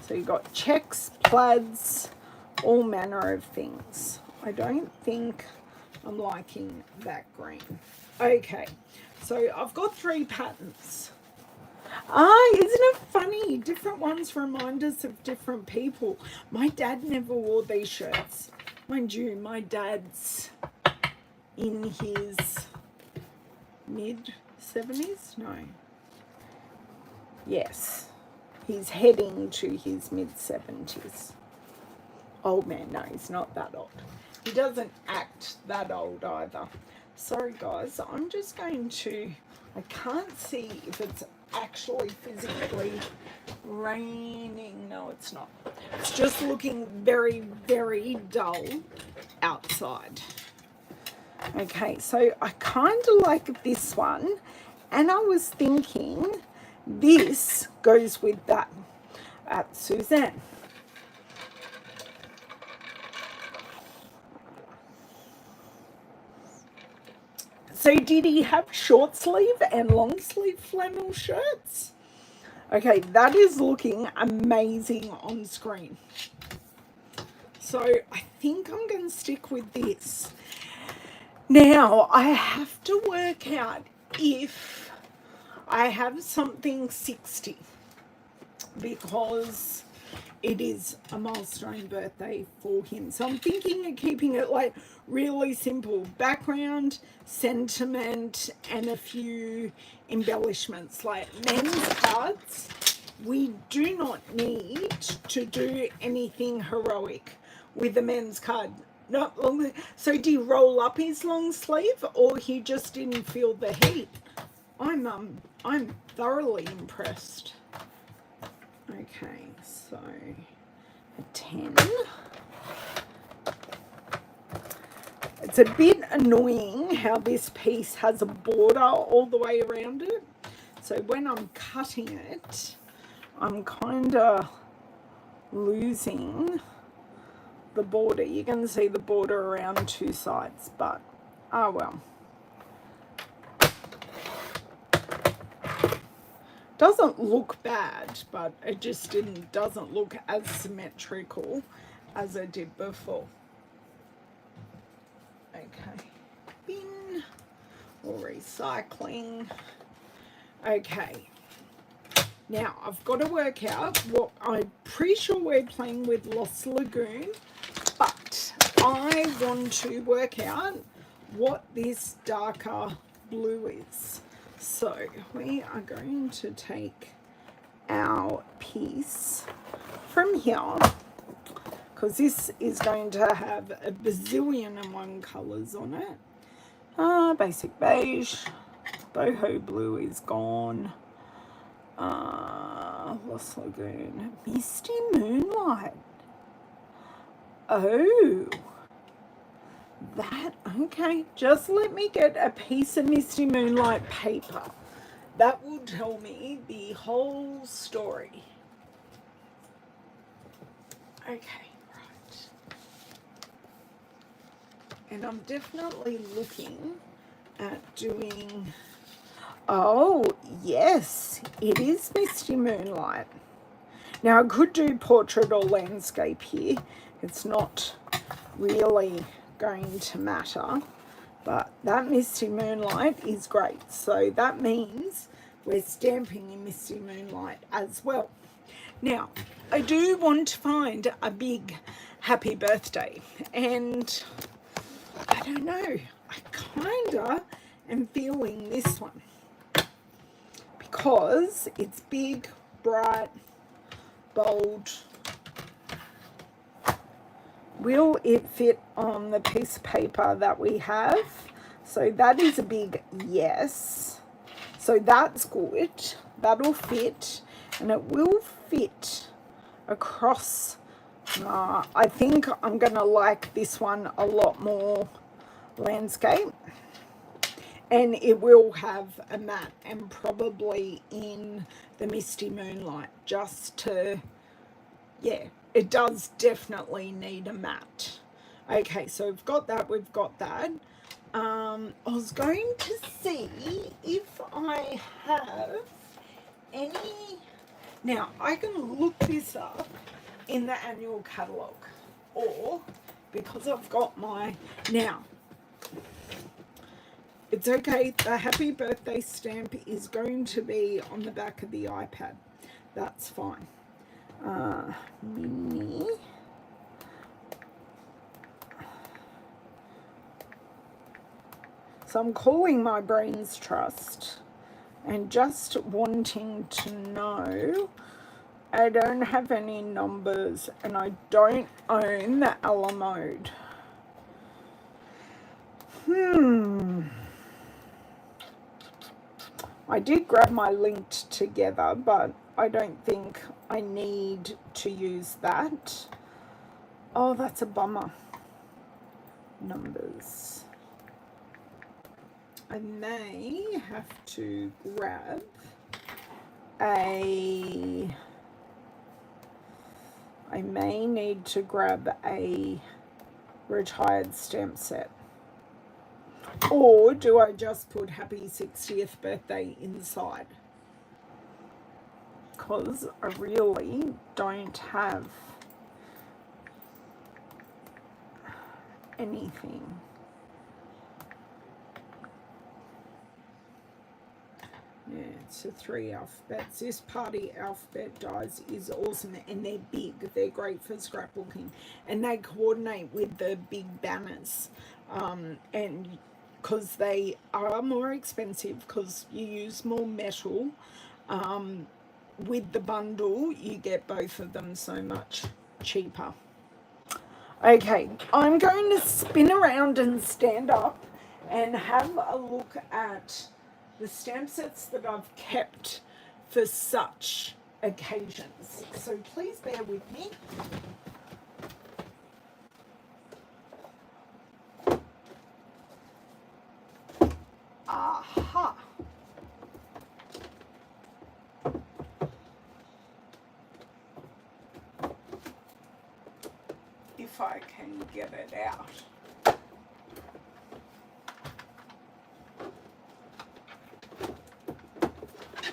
A: So you've got checks, plaids, all manner of things. I don't think I'm liking that green. Okay, so I've got 3 patterns. Ah, isn't it funny? Different ones remind us of different people. My dad never wore these shirts. Mind you, my dad's in his mid-70s? No. Yes. He's heading to his mid-70s. Old man, no, he's not that old. He doesn't act that old either. Sorry, guys, I'm just going to... I can't see if it's actually physically raining. No, it's not. It's just looking very, very dull outside. Okay, so I kind of like this one, and I was thinking this goes with that at Suzanne. So did he have short sleeve and long sleeve flannel shirts? Okay, that is looking amazing on screen. So I think I'm going to stick with this. Now, I have to work out if I have something 60 because it is a milestone birthday for him. So I'm thinking of keeping it like really simple. Background, sentiment, and a few embellishments like men's cards. We do not need to do anything heroic with the men's card. Not long. So did he roll up his long sleeve, or he just didn't feel the heat? I'm thoroughly impressed. Okay, so a 10. It's a bit annoying how this piece has a border all the way around it. So when I'm cutting it, I'm kind of losing the border. You can see the border around two sides, but oh well. Doesn't look bad, but it just doesn't look as symmetrical as it did before. Okay, bin or recycling. Okay, now I've got to work out what, I'm pretty sure we're playing with Lost Lagoon, but I want to work out what this darker blue is. So we are going to take our piece from here, because this is going to have a bazillion and one colours on it. Basic beige, boho blue is gone. Lost Lagoon, misty moonlight. Oh, that, okay, just let me get a piece of misty moonlight paper. That will tell me the whole story. Okay, right. And I'm definitely looking at doing, oh yes, it is misty moonlight. Now I could do portrait or landscape here. It's not really going to matter, but that misty moonlight is great. So that means we're stamping in misty moonlight as well. Now I do want to find a big happy birthday, and I don't know, I kinda am feeling this one because it's big, bright, bold. Will it fit on the piece of paper that we have? So that is a big yes. So that's good. That'll fit, and it will fit across. I think I'm going to like this one a lot more landscape. And it will have a matte and probably in the misty moonlight, just to, yeah, it does definitely need a matte. Okay, so we've got that, we've got that. I was going to see if I have any, now I can look this up in the annual catalogue, or because I've got my, now it's okay, the happy birthday stamp is going to be on the back of the iPad. That's fine. Mini. So I'm calling my brains trust and just wanting to know. I don't have any numbers and I don't own the Alamode. I did grab my linked together, but I don't think I need to use that. Oh, that's a bummer. Numbers. I may have to grab a, I may need to grab a retired stamp set. Or do I just put happy 60th birthday inside? Because I really don't have anything. Yeah, it's a 3 alphabets. This party alphabet dies is awesome, and they're big. They're great for scrapbooking, and they coordinate with the big banners. And because they are more expensive, because you use more metal, with the bundle, you get both of them so much cheaper. Okay, I'm going to spin around and stand up and have a look at the stamp sets that I've kept for such occasions. So please bear with me. Aha! If I can get it out.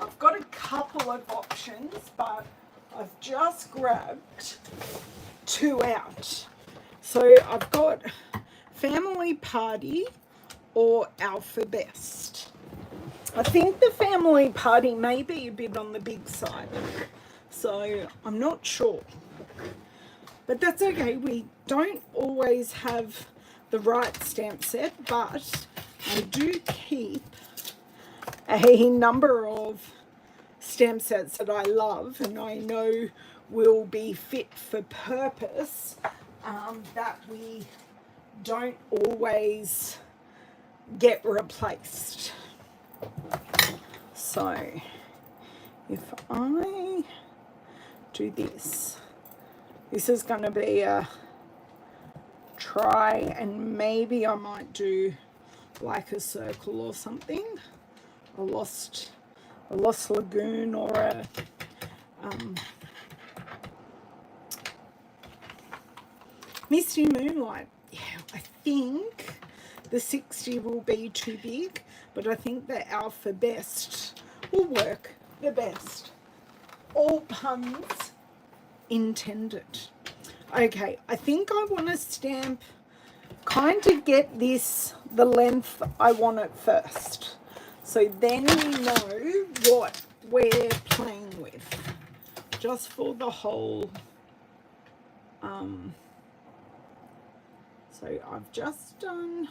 A: I've got a couple of options, but I've just grabbed 2 out. So I've got Family Party or Alpha Best. I think the Family Party may be a bit on the big side, so I'm not sure. But that's okay, we don't always have the right stamp set, but I do keep a number of stamp sets that I love and I know will be fit for purpose, that we don't always get replaced. So if I do this, this is going to be a try, and maybe I might do like a circle or something, a lost lagoon, or a misty moonlight. Yeah, I think the 60 will be too big, but I think the Alpha Best will work the best. All puns intended. Okay, I think I want to stamp, kind of get this the length I want it first, so then we know what we're playing with, just for the whole. So I've just done,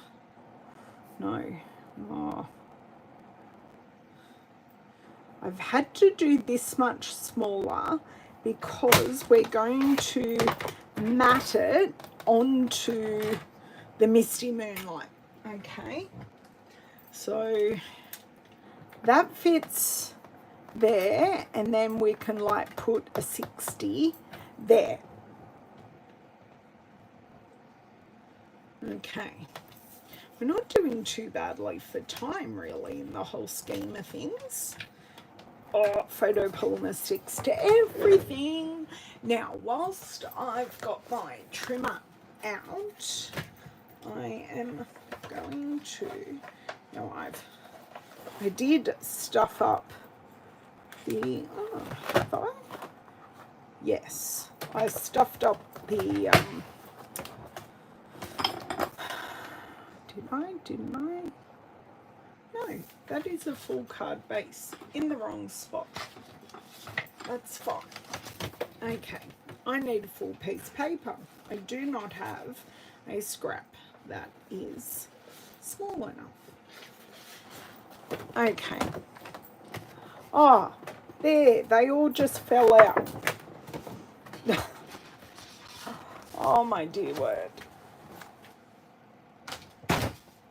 A: I've had to do this much smaller because we're going to mat it onto the Misty Moonlight. Okay, so that fits there, and then we can like put a 60 there. Okay, we're not doing too badly for time really in the whole scheme of things. Oh, photopolymer sticks to everything. Now, whilst I've got my trimmer out, I am going to, I did stuff up the, have I? Yes, I stuffed up the, didn't I? No, that is a full card base in the wrong spot. That's fine. Okay, I need a full piece of paper. I do not have a scrap that is small enough. Okay. Oh, there, they all just fell out. Oh my dear word.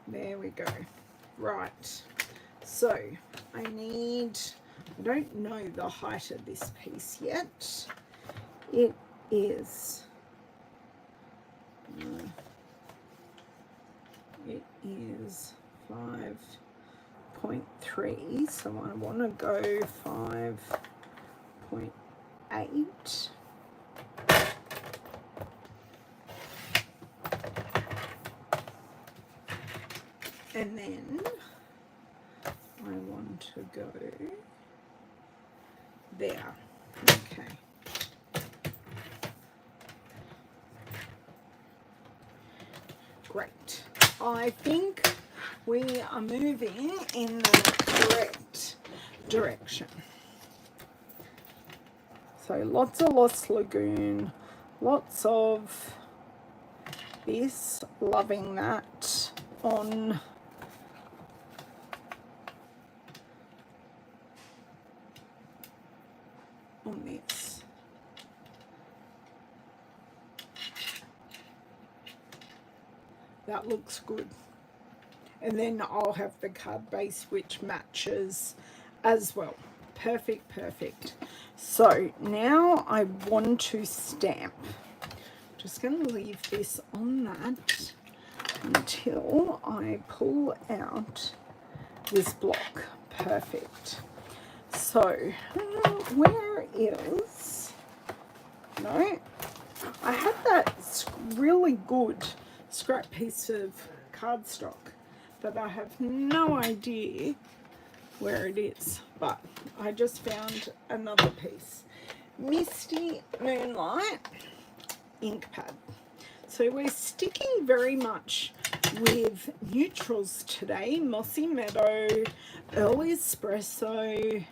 A: There we go. Right, so I don't know the height of this piece yet. It is 5.3, so I want to go 5.8. And then I want to go there. Okay. Great. I think we are moving in the correct direction. So lots of Lost Lagoon, lots of this, loving that on this. That looks good. And then I'll have the card base which matches as well. Perfect, perfect. So now I want to stamp. Just going to leave this on that until I pull out this block. Perfect. So where is, no, I had that really good scrap piece of cardstock, but I have no idea where it is. But I just found another piece. Misty Moonlight ink pad. So we're sticking very much with neutrals today. Mossy Meadow, Early Espresso,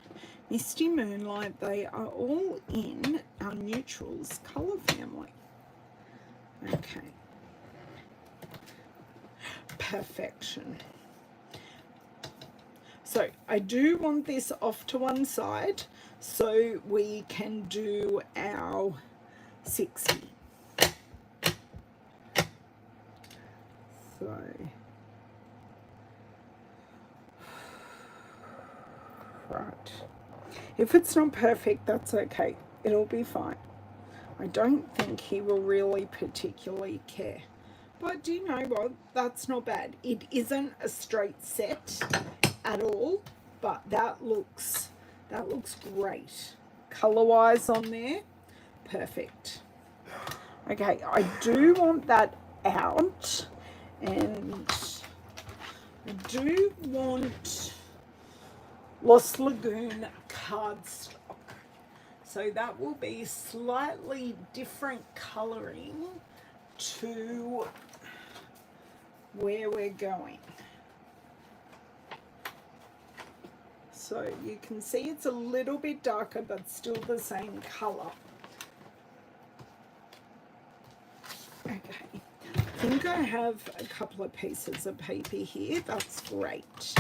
A: Misty Moonlight, they are all in our neutrals colour family. Okay. Perfection. So I do want this off to one side so we can do our 60. So right. If it's not perfect, that's okay. It'll be fine. I don't think he will really particularly care. But do you know what? That's not bad. It isn't a straight set at all, but that looks great. Color-wise on there, perfect. Okay, I do want that out, and I do want Lost Lagoon cardstock. So that will be slightly different coloring to where we're going. So you can see it's a little bit darker, but still the same color. Okay, I think I have a couple of pieces of paper here. That's great.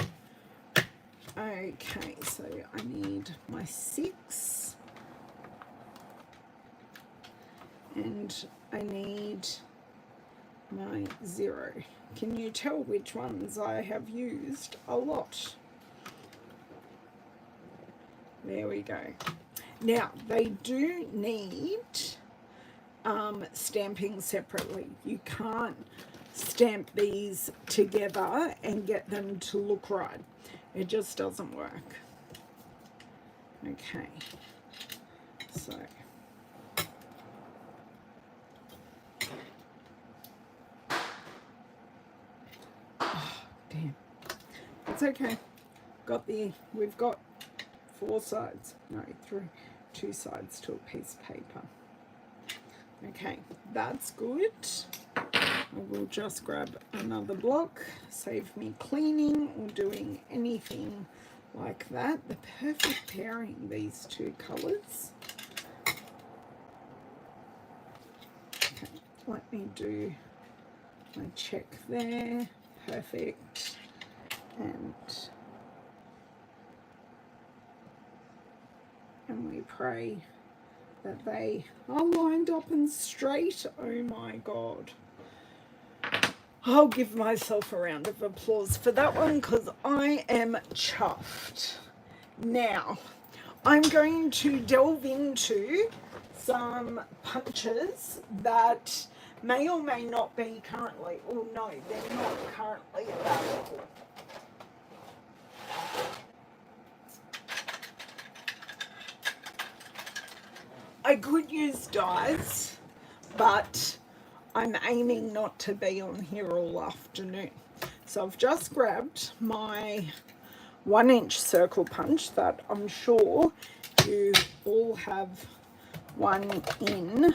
A: Okay, so I need my 6 and I need my 0. Can you tell which ones I have used a lot? There we go. Now, they do need stamping separately. You can't stamp these together and get them to look right. It just doesn't work. Okay. So damn. It's okay. We've got 4 sides. No, 2 sides to a piece of paper. Okay, that's good. I will just grab another block, save me cleaning or doing anything like that. The perfect pairing, these 2 colours. Okay, let me do my check there. Perfect. And we pray that they are lined up and straight. Oh my God. I'll give myself a round of applause for that one because I am chuffed. Now, I'm going to delve into some punches that may or may not be currently, or no, they're not currently available. I could use dies, but I'm aiming not to be on here all afternoon. So I've just grabbed my 1-inch circle punch that I'm sure you all have one in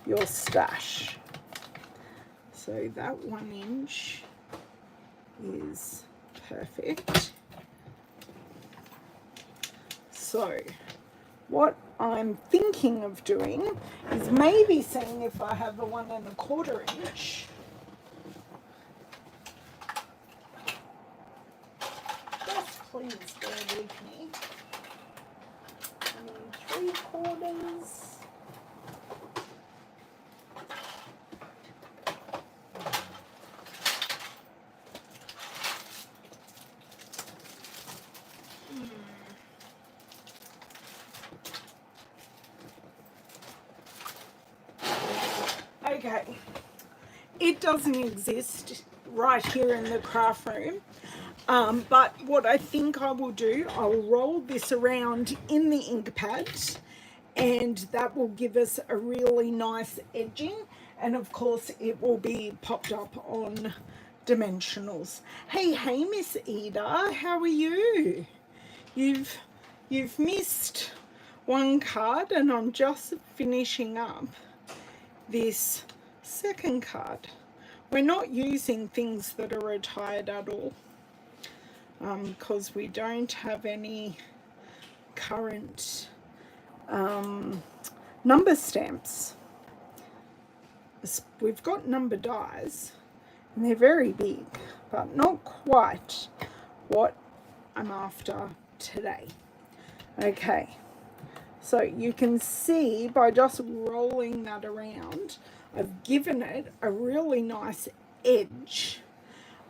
A: your stash. So that 1-inch is perfect. So what I'm thinking of doing is maybe seeing if I have a 1 1/4 inch. Just please bear with me. 3/4. Okay, it doesn't exist right here in the craft room, but what I think I will do, I'll roll this around in the ink pad, and that will give us a really nice edging, and of course it will be popped up on dimensionals. Hey Miss Ida, how are you? You've missed one card, and I'm just finishing up this second card. We're not using things that are retired at all, because we don't have any current number stamps. We've got number dies, and they're very big, but not quite what I'm after today. Okay, so you can see by just rolling that around, I've given it a really nice edge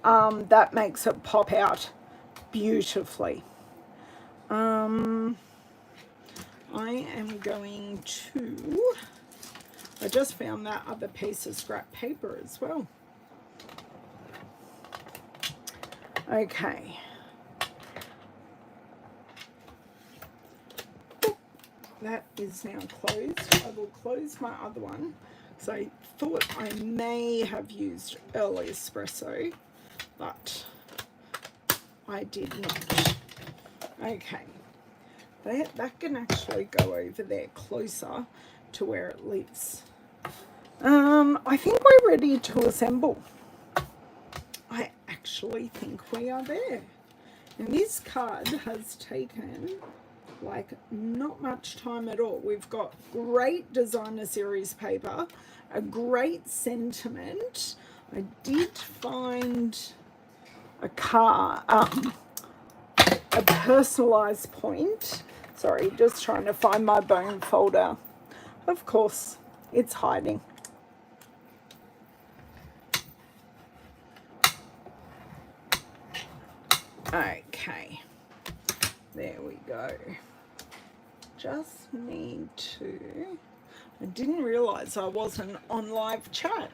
A: that makes it pop out beautifully. I am going to, I just found that other piece of scrap paper as well. Okay. That is now closed. I will close my other one. So I thought I may have used early espresso, but I did not. Okay. That can actually go over there closer to where it lives. I think we're ready to assemble. I actually think we are there. And this card has taken like not much time at all. We've got great designer series paper, a great sentiment. I did find a personalized point. Sorry, just trying to find my bone folder. Of course, it's hiding. Okay, there we go. Just need to, I didn't realize I wasn't on live chat.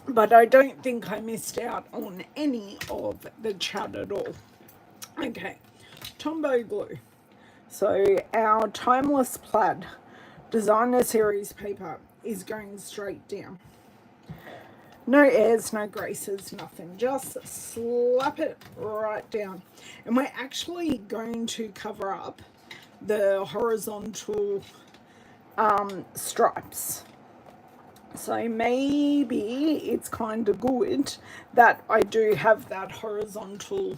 A: But I don't think I missed out on any of the chat at all. Okay, Tombow glue. So our timeless plaid designer series paper is going straight down. No airs, no graces, nothing. Just slap it right down. And we're actually going to cover up the horizontal stripes. So maybe it's kind of good that I do have that horizontal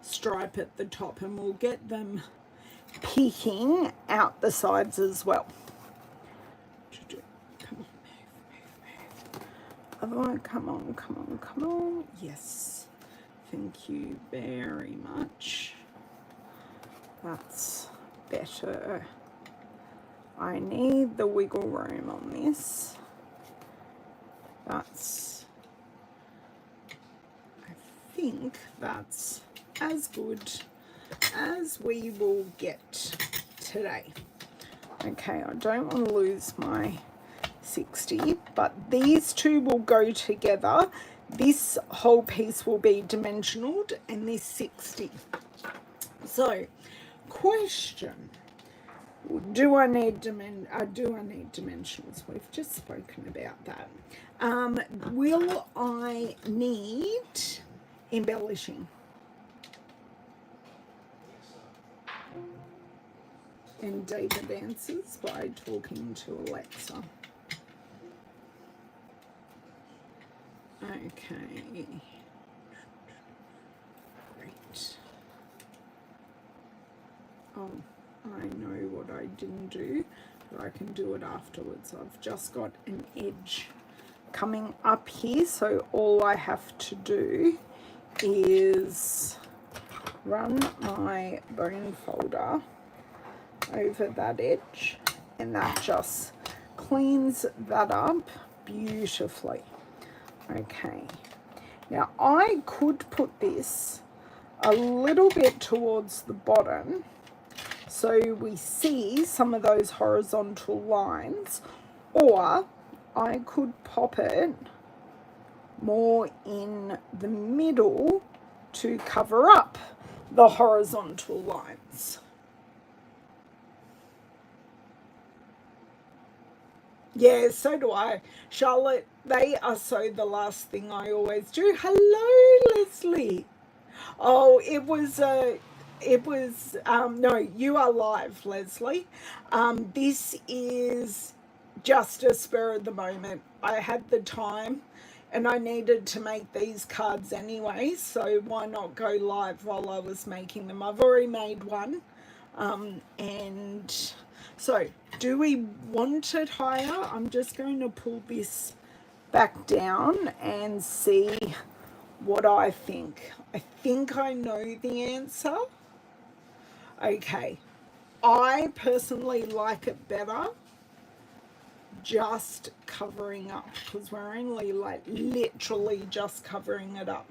A: stripe at the top, and we'll get them peeking out the sides as well. Otherwise, come on. Yes. Thank you very much. That's better. I need the wiggle room on this. That's, I think that's as good as we will get today. Okay, I don't want to lose my 60, but these two will go together. This whole piece will be dimensionaled, and this 60. So, question: do I need dimensions? We've just spoken about that. Will I need embellishing? And David answers by talking to Alexa. Okay. I know what I didn't do, but I can do it afterwards. I've just got an edge coming up here, so all I have to do is run my bone folder over that edge, and that just cleans that up beautifully. Okay, now I could put this a little bit towards the bottom so we see some of those horizontal lines, or I could pop it more in the middle to cover up the horizontal lines. Yeah, so do I, Charlotte. They are so the last thing I always do. Hello, Leslie. Oh, no, you are live, Leslie. This is just a spur of the moment. I had the time and I needed to make these cards anyway, so why not go live while I was making them? I've already made one. And so do we want it higher? I'm just going to pull this back down and see what I think. I think I know the answer. Okay, I personally like it better just covering up, because we're only like literally just covering it up.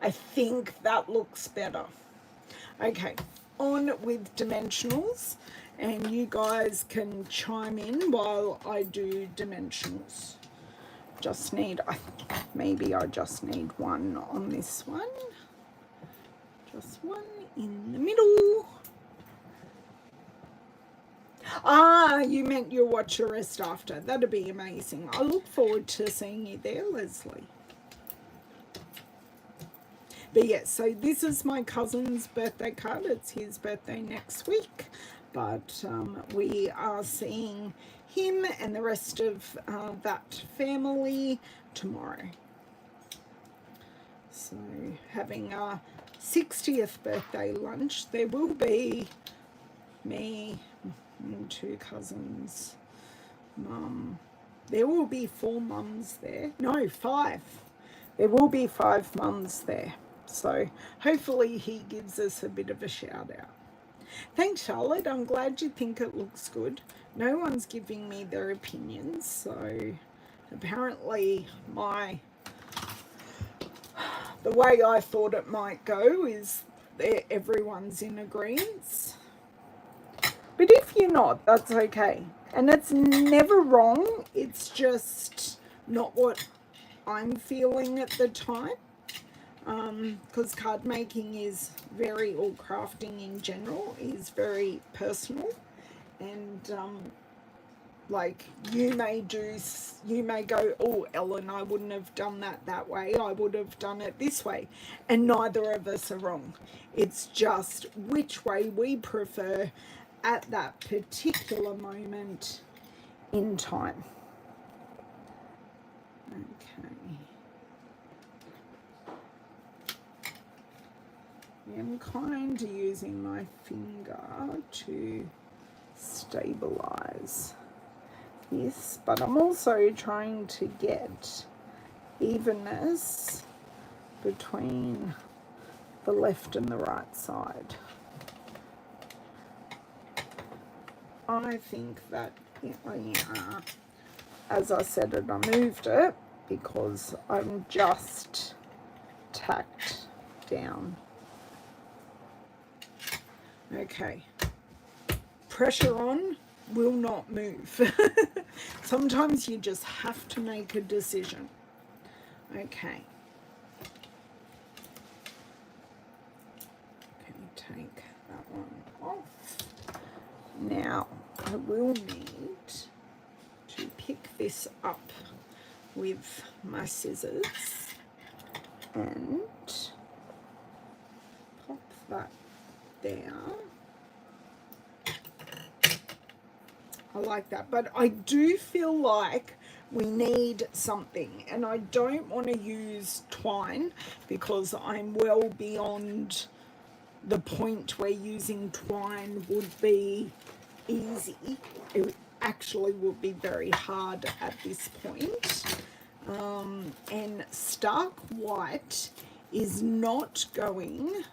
A: I think that looks better. Okay, on with dimensionals, and you guys can chime in while I do dimensionals. Just need, maybe I just need one on this one. Just one in the middle. Ah, you meant you'll watch the rest after. That'd be amazing. I look forward to seeing you there, Leslie. But yeah, so this is my cousin's birthday card. It's his birthday next week. But we are seeing him and the rest of that family tomorrow. So having a 60th birthday lunch. There will be me and 2 cousins, mum. There will be 4 mums there. No, 5. There will be 5 mums there. So hopefully he gives us a bit of a shout out. Thanks, Charlotte. I'm glad you think it looks good. No one's giving me their opinions, so apparently the way I thought it might go is that everyone's in agreement. But if you're not, that's okay. And it's never wrong. It's just not what I'm feeling at the time. Because card making is very, or crafting in general, is very personal. And like you may go, oh, Ellen, I wouldn't have done that way. I would have done it this way. And neither of us are wrong. It's just which way we prefer at that particular moment in time. Okay. I'm kind of using my finger to stabilize this, but I'm also trying to get evenness between the left and the right side. I think that, yeah, as I said it, I moved it because I'm just tacked down. Okay, pressure on, will not move. Sometimes you just have to make a decision. Okay. Can you take that one off? Now, I will need to pick this up with my scissors and pop that down. I like that, but I do feel like we need something, and I don't want to use twine because I'm well beyond the point where using twine would be easy. It actually would be very hard at this point. And stark white is not going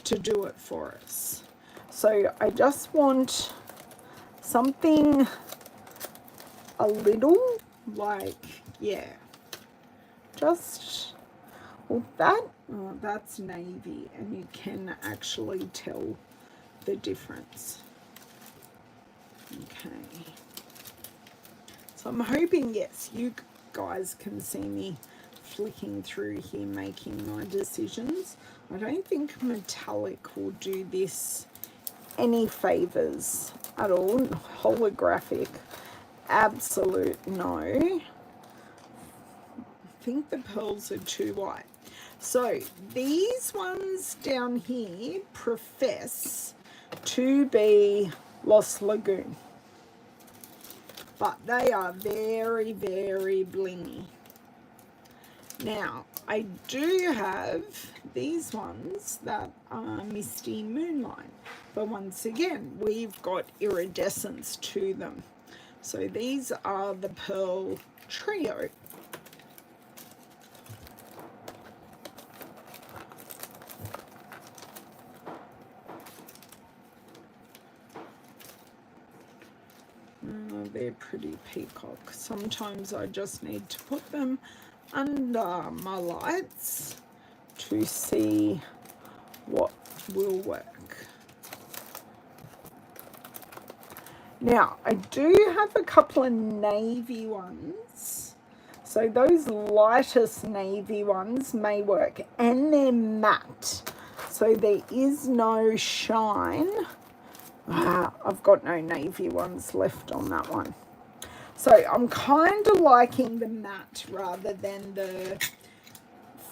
A: to do it for us. So I just want something a little like, yeah, just, well, that's navy, and you can actually tell the difference. Okay. So I'm hoping, yes, you guys can see me flicking through here making my decisions. I don't think metallic will do this any favors at all. Holographic, absolute no. I think the pearls are too white. So these ones down here profess to be Lost Lagoon, but they are very, very blingy. Now, I do have these ones that are Misty Moonlight, but once again, we've got iridescence to them. So these are the Pearl Trio. They're pretty peacock. Sometimes I just need to put them under my lights to see what will work. Now, I do have a couple of navy ones. So those lightest navy ones may work, and they're matte. So there is no shine. I've got no navy ones left on that one. So I'm kind of liking the matte rather than the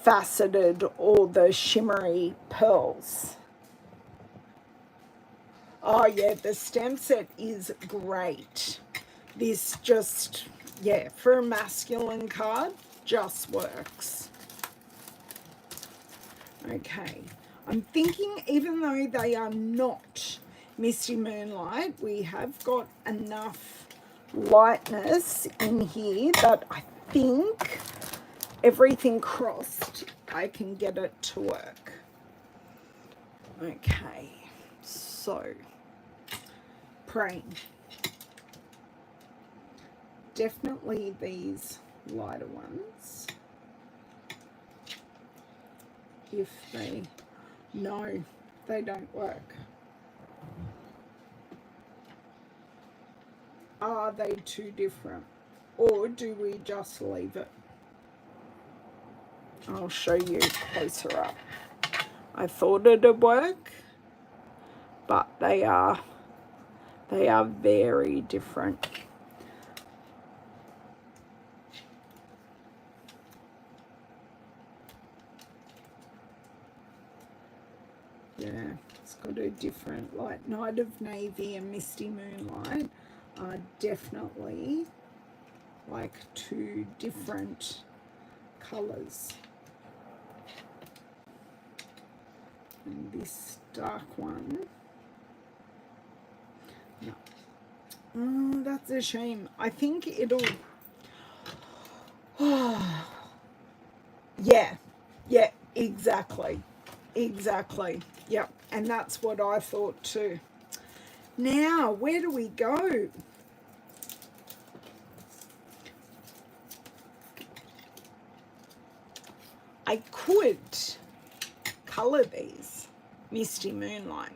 A: faceted or the shimmery pearls. Oh yeah, the stamp set is great. This just, yeah, for a masculine card, just works. Okay, I'm thinking even though they are not Misty Moonlight, we have got enough lightness in here that I think everything crossed, I can get it to work. Okay, so praying. Definitely these lighter ones. If they, no, they don't work. Are they too different? Or do we just leave it? I'll show you closer up. I thought it'd work, but they are very different. Yeah, it's got a different, like Night of Navy and Misty Moonlight are definitely like two different colors. And this dark one, no. Oh, that's a shame. I think it'll, yeah, exactly, yep, and that's what I thought too. Now, where do we go? I could colour these Misty Moonlight.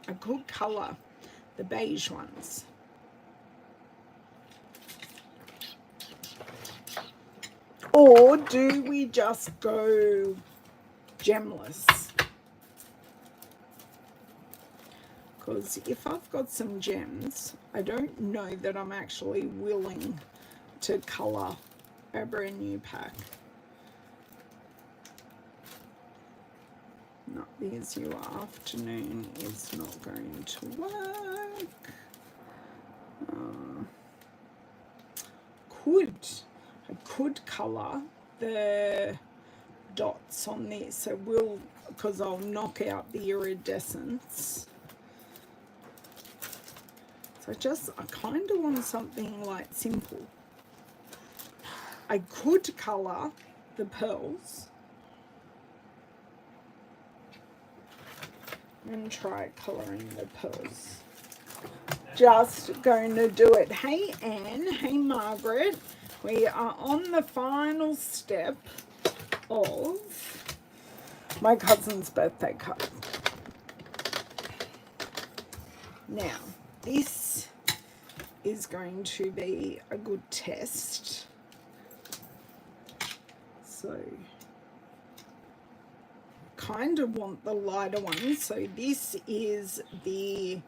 A: I could colour the beige ones. Or do we just go gemless? Because if I've got some gems, I don't know that I'm actually willing to colour a brand new pack. Not There's Your Afternoon is not going to work. I could colour the dots on this. So we'll, because I'll knock out the iridescence. So I kind of want something like simple. I could colour the pearls and try colouring the pearls. Just going to do it. Hey Anne, hey Margaret, we are on the final step of my cousin's birthday card. Now, this is going to be a good test. So, kind of want the lighter one. So this is the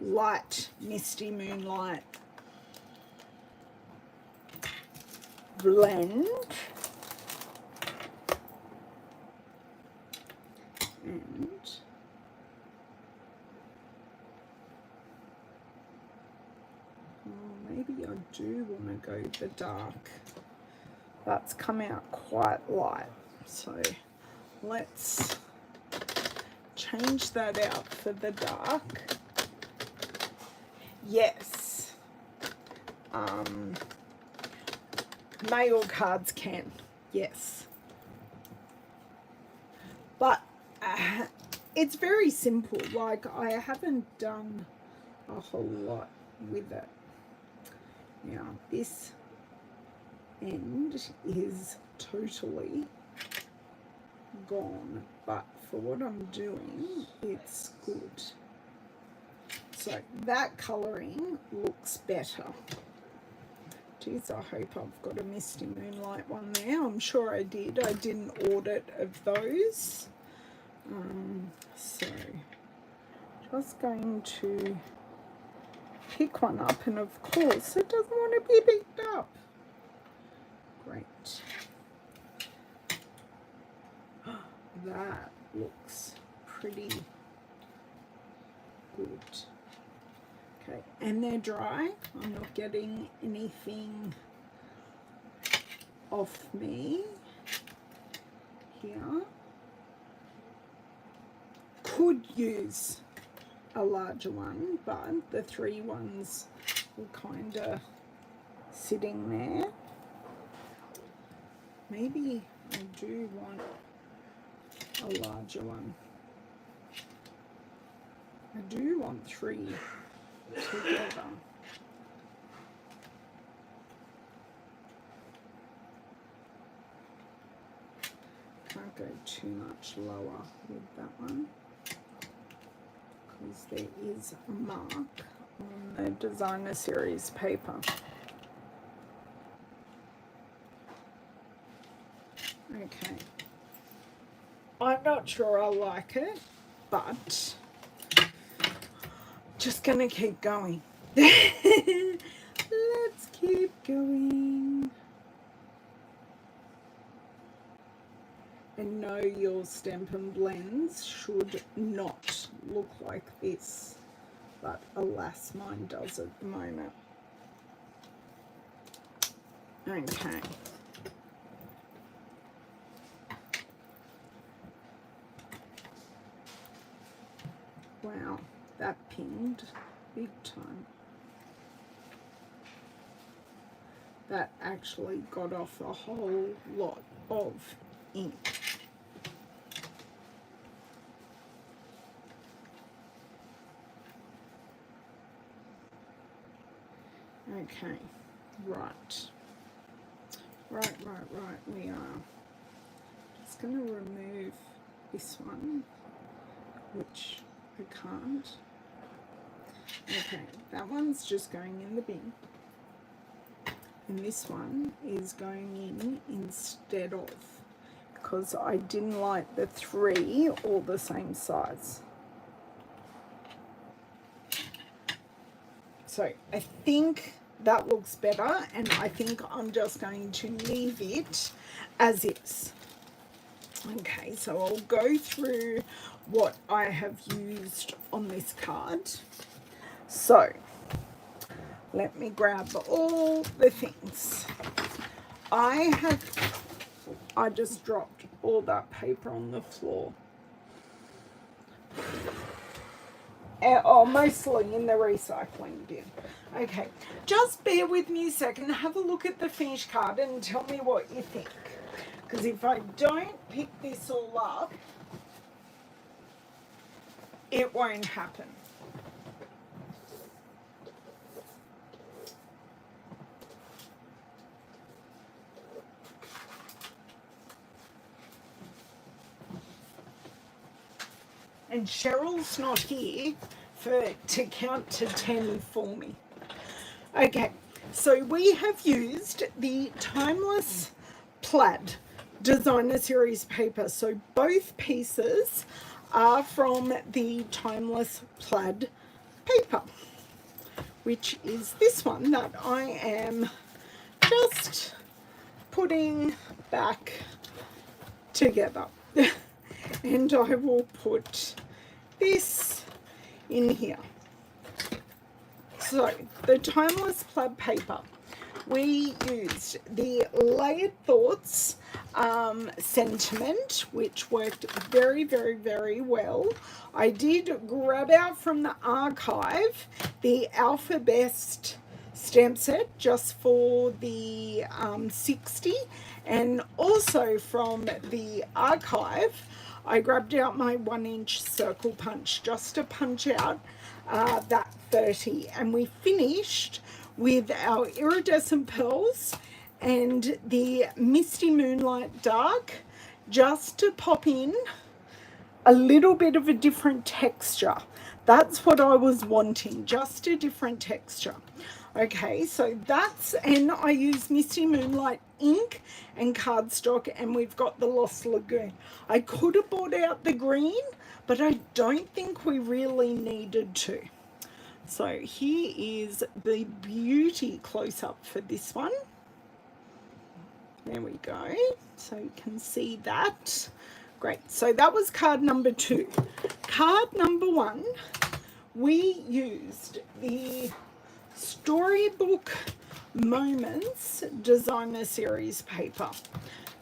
A: light Misty Moonlight blend. And maybe I do want to go the dark. That's come out quite light. So let's change that out for the dark. Yes. Mail cards can. Yes. But it's very simple. Like, I haven't done a whole lot with it. Now, this end is totally gone, but for what I'm doing, it's good. So that colouring looks better. Geez, I hope I've got a Misty Moonlight one there. I'm sure I did. I did an audit of those. So just going to pick one up, and of course it doesn't want to be picked up. Great. That looks pretty good. Okay, and they're dry. I'm not getting anything off me here. Could use a larger one, but the 3 ones were kind of sitting there. Maybe I do want a larger one. I do want 3 together. Can't go too much lower with that one, because there is a mark on the designer series paper. Okay, I'm not sure I like it, but just gonna keep going. Let's keep going. And no, your Stampin' Blends should not look like this, but alas, mine does at the moment. Okay. Wow, that pinged big time. That actually got off a whole lot of ink. Okay, right. We are just going to remove this one, which I can't. Okay, that one's just going in the bin. And this one is going in instead of, because I didn't like the 3 all the same size. So I think that looks better, and I think I'm just going to leave it as is. Okay, so I'll go through what I have used on this card. So let me grab all the things. I just dropped all that paper on the floor. Oh, mostly in the recycling bin. Okay, just bear with me a second, have a look at the finished card and tell me what you think. Because if I don't pick this all up, it won't happen. And Cheryl's not here to count to 10 for me. Okay, so we have used the Timeless Plaid Designer Series paper. So both pieces are from the Timeless Plaid paper, which is this one that I am just putting back together. And I will put this in here. So the Timeless Plaid paper, we used the Layered Thoughts sentiment, which worked very, very, very well. I did grab out from the archive the Alpha Best stamp set just for the 60, and also from the archive I grabbed out my 1-inch circle punch just to punch out that 30, and we finished with our iridescent pearls and the Misty Moonlight Dark just to pop in a little bit of a different texture. That's what I was wanting, just a different texture. Okay, so that's, and I use Misty Moonlight ink and cardstock, and we've got the Lost Lagoon. I could have brought out the green, but I don't think we really needed to. So here is the beauty close-up for this one. There we go, so you can see that. Great, so that was card number 2. Card number 1, we used the Storybook Moments Designer Series paper.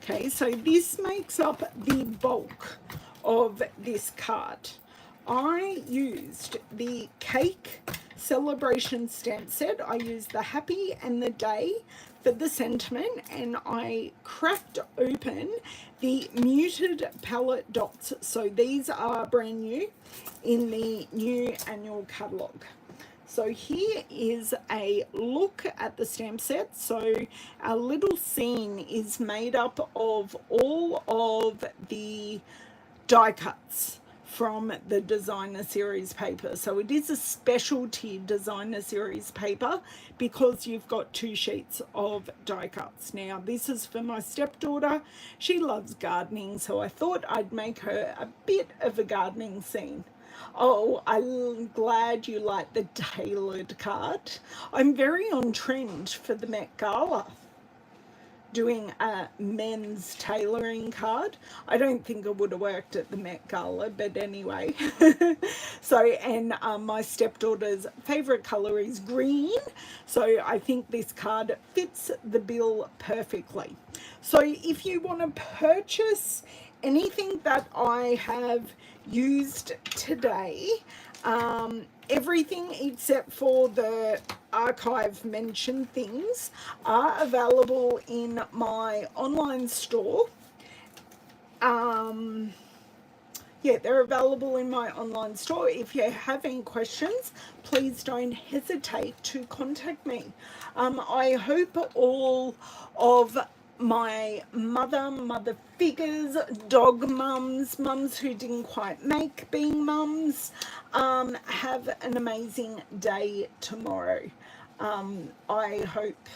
A: Okay, so this makes up the bulk of this card. I used the Cake Celebration stamp set. I used the Happy and the Day for the sentiment, and I cracked open the Muted Palette Dots. So these are brand new in the new annual catalogue. So here is a look at the stamp set. So our little scene is made up of all of the die cuts from the Designer Series paper. So it is a specialty Designer Series paper because you've got 2 sheets of die cuts. Now this is for my stepdaughter. She loves gardening, so I thought I'd make her a bit of a gardening scene. Oh, I'm glad you like the tailored card. I'm very on trend for the Met Gala, doing a men's tailoring card. I don't think it would have worked at the Met Gala, but anyway. So, and my stepdaughter's favorite color is green, so I think this card fits the bill perfectly. So if you want to purchase anything that I have used today, everything except for the archive mentioned things are available in my online store. Yeah, they're available in my online store. If you have any questions, please don't hesitate to contact me. I hope all of my mother figures, dog mums, mums who didn't quite make being mums, have an amazing day tomorrow. I hope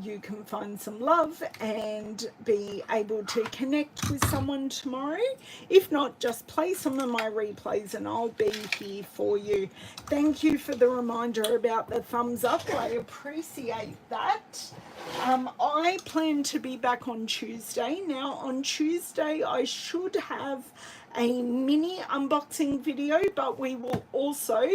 A: you can find some love and be able to connect with someone tomorrow. If not, just play some of my replays and I'll be here for you. Thank you for the reminder about the thumbs up. I appreciate that. I plan to be back on Tuesday. Now on Tuesday I should have a mini unboxing video, but we will also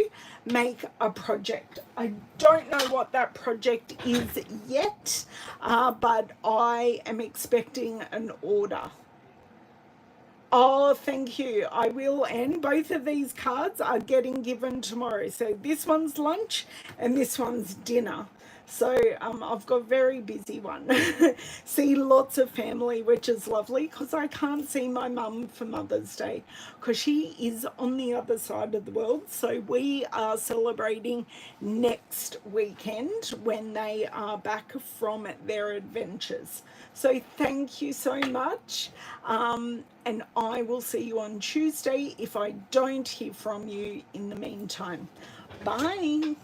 A: make a project. I don't know what that project is yet, but I am expecting an order. Oh, thank you. I will, and both of these cards are getting given tomorrow. So this one's lunch and this one's dinner. So I've got a very busy one. See lots of family, which is lovely because I can't see my mum for Mother's Day because she is on the other side of the world. So we are celebrating next weekend when they are back from their adventures. So thank you so much. And I will see you on Tuesday if I don't hear from you in the meantime. Bye.